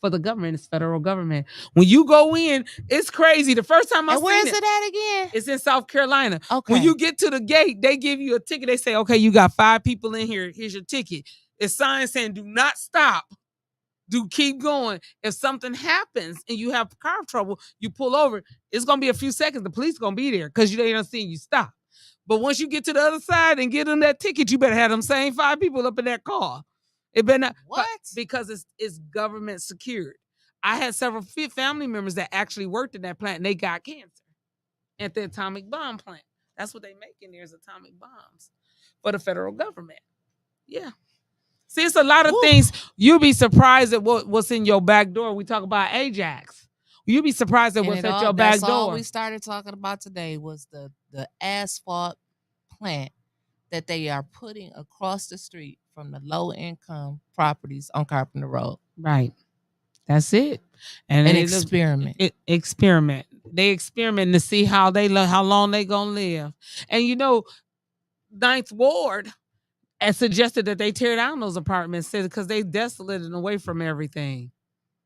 For the government, it's federal government. When you go in, it's crazy. The first time I seen it. Where's it at again? It's in South Carolina. Okay. When you get to the gate, they give you a ticket. They say, okay, you got 5 people in here. Here's your ticket. It's signs saying, do not stop. Do keep going. If something happens and you have car trouble, you pull over. It's going to be a few seconds. The police going to be there because they don't see you stop. But once you get to the other side and get them that ticket, you better have them same 5 people up in that car. It better not. What? Because it's government secured. I had several family members that actually worked in that plant and they got cancer at the atomic bomb plant. That's what they make in there is atomic bombs for the federal government. Yeah. See, it's a lot of things. You'll be surprised at what's in your back door. We talk about Ajax. You'll be surprised at what's at your back door. That's all we started talking about today was the asphalt plant that they are putting across the street from the low-income properties on Carpenter Road. Right. That's it. And an experiment. Experiment. They experiment to see how long they gonna live. And Ninth Ward has suggested that they tear down those apartments because they desolate and away from everything.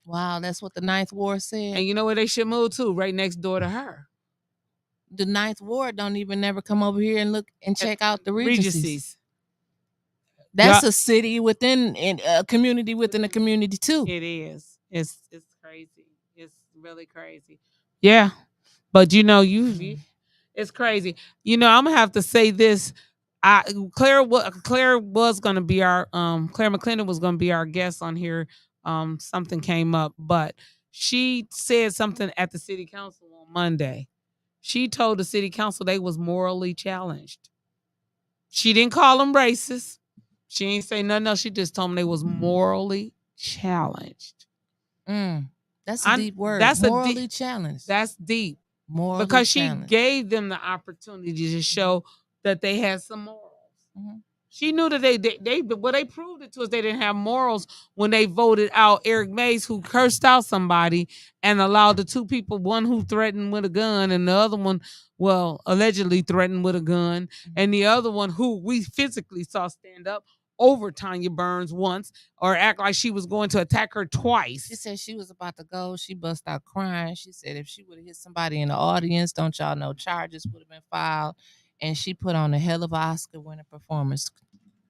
Wow, that's what the Ninth Ward said. And you know where they should move to? Right next door to her. The Ninth Ward don't even never come over here and look and check out the Regencies. That's a city within a community within a community too. It is. It's crazy. It's really crazy. Yeah. But it's crazy. I'm gonna have to say this. Claire was gonna be our Claire McClendon was gonna be our guest on here. Something came up, but she said something at the city council on Monday. She told the city council they was morally challenged. She didn't call them racist. She ain't say nothing else. She just told them they was morally challenged. That's a deep word. That's morally challenged. That's deep. Morally because challenged. She gave them the opportunity to show that they had some morals. She knew that they proved it to us. They didn't have morals when they voted out Eric Mays, who cursed out somebody and allowed the 2 people, one who threatened with a gun and the other one, allegedly threatened with a gun, and the other one who we physically saw stand up over Tanya Burns once or act like she was going to attack her twice. She said she was about to go. She bust out crying. She said if she would have hit somebody in the audience, don't y'all know charges would have been filed. And she put on a hell of an Oscar-winning performance.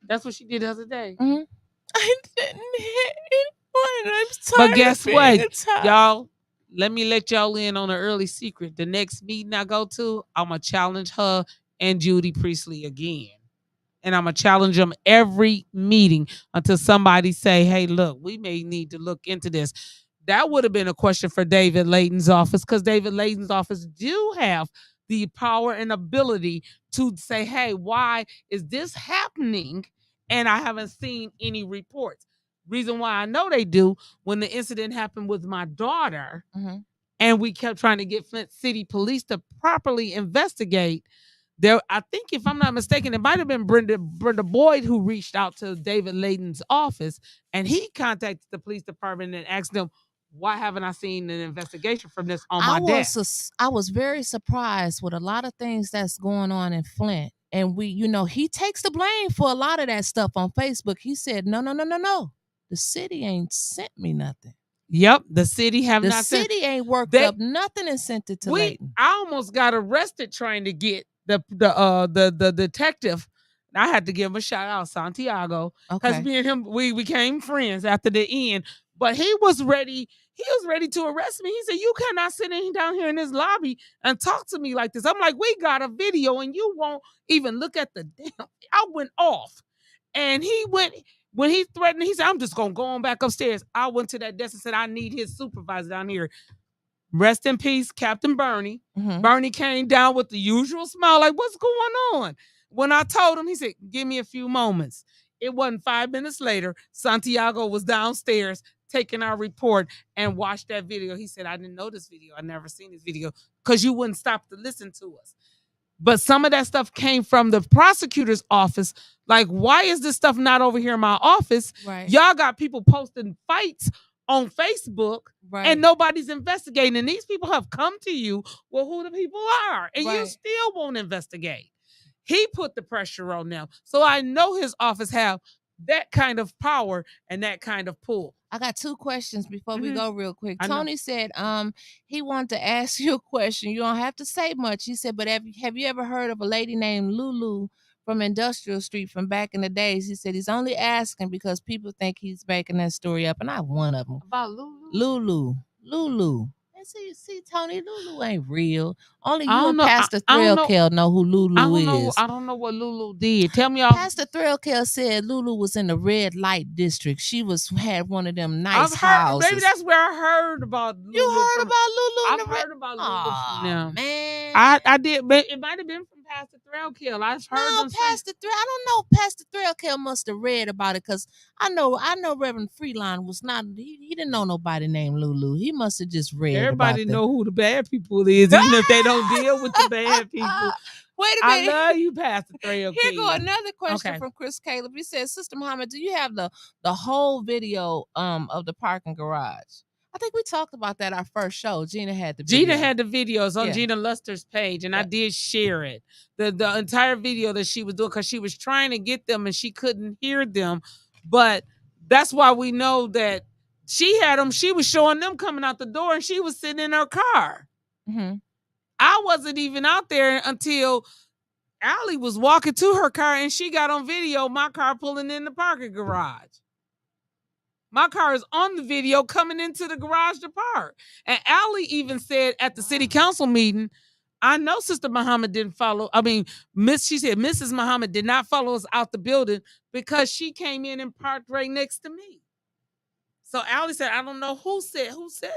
That's what she did the other day. I didn't hit anyone. But guess what, y'all? Let me let y'all in on an early secret. The next meeting I go to, I'm going to challenge her and Judy Priestley again. And I'm going to challenge them every meeting until somebody say, hey, look, we may need to look into this. That would have been a question for David Layton's office because David Layton's office do have the power and ability to say, hey, why is this happening? And I haven't seen any reports. Reason why I know they do, when the incident happened with my daughter, and we kept trying to get Flint City Police to properly investigate, I think if I'm not mistaken, it might have been Brenda Boyd who reached out to David Layton's office, and he contacted the police department and asked them, why haven't I seen an investigation from this on my desk? I was very surprised with a lot of things that's going on in Flint. And he takes the blame for a lot of that stuff on Facebook. He said, no. The city ain't sent me nothing. Yep, the city The city ain't worked up nothing and sent it to Layton. I almost got arrested trying to get the detective. I had to give him a shout out, Santiago, because me and him we became friends after the end. But he was ready. He was ready to arrest me. He said, "You cannot sit down here in this lobby and talk to me like this." I'm like, "We got a video and you won't even look at the damn." I went off. And he went, when he threatened, he said, "I'm just going to go on back upstairs." I went to that desk and said, "I need his supervisor down here." Rest in peace, Captain Bernie. Bernie came down with the usual smile, like, "What's going on?" When I told him, he said, "Give me a few moments." It wasn't 5 minutes later. Santiago was downstairs taking our report and watched that video. He said, "I didn't know this video. I never seen this video because you wouldn't stop to listen to us." But some of that stuff came from the prosecutor's office. Like, why is this stuff not over here in my office? Right. Y'all got people posting fights on Facebook, Right. and nobody's investigating. And these people have come to you, well, who the people are, and you still won't investigate. He put the pressure on them. So I know his office have that kind of power and that kind of pull. I got 2 questions before we Mhm. go real quick. I know. Tony said, he wanted to ask you a question. You don't have to say much. He said, but have you ever heard of a lady named Lulu from Industrial Street from back in the days? He said he's only asking because people think he's making that story up, and I have one of them. About Lulu? Lulu. And see, Tony, Lulu ain't real. Only I you don't and know. Pastor I don't Thrillkill know who Lulu is. I don't know what Lulu did. Tell me all. Pastor Thrillkill said Lulu was in the red light district. She had one of them nice houses. Maybe that's where I heard about Lulu. You heard about Lulu? I've heard about Lulu from them. Man. I did, but it might have been from Pastor Thrillkill. I've heard them Pastor Thrill. I don't know. Pastor Thrillkill must have read about it because I know Reverend Freeline was not. He didn't know nobody named Lulu. He must have just read. Everybody know who the bad people is, even if they don't deal with the bad people. Wait a minute. I love you, Pastor Thrillkill. Here go another question from Chris Caleb. He says, "Sister Muhammad, do you have the whole video of the parking garage?" I think we talked about that our first show. Gina had the video. Gina had the videos on Gina Luster's page, and I did share it. The entire video that she was doing, because she was trying to get them and she couldn't hear them. But that's why we know that she had them. She was showing them coming out the door, and she was sitting in her car. Mm-hmm. I wasn't even out there until Allie was walking to her car, and she got on video my car pulling in the parking garage. My car is on the video coming into the garage to park. And Allie even said at the city council meeting, "I know Sister Muhammad didn't follow. She said Mrs. Muhammad did not follow us out the building because she came in and parked right next to me." So Allie said, "I don't know who said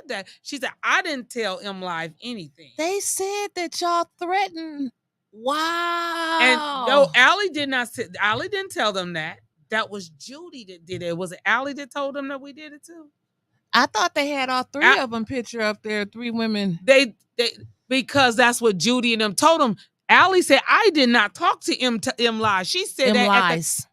that." She said, "I didn't tell M Live anything." They said that y'all threatened. Wow. And no, Allie did not say. Allie didn't tell them that. That was Judy that did it. Was it Allie that told them that we did it too? I thought they had all 3 of them picture up there, 3 women. They because that's what Judy and them told them. Allie said, "I did not talk to M Lies." She said M that Lies.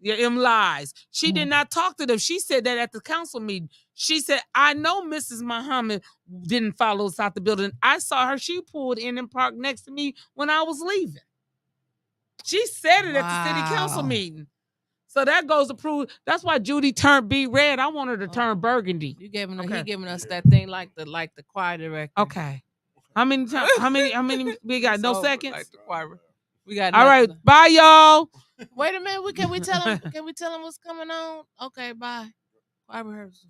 M Lies. She did not talk to them. She said that at the council meeting. She said, "I know Mrs. Muhammad didn't follow us out the building. I saw her. She pulled in and parked next to me when I was leaving." She said it at the city council meeting. So that goes to prove. That's why Judy turned B red. I want her to turn burgundy. You giving he giving us that thing like the choir director. Okay. How many times? How many? We got no seconds. Like the choir. We got. All right. Bye, y'all. Wait a minute. Can we tell them? Can we tell them what's coming on? Okay. Bye. Choir rehearsal.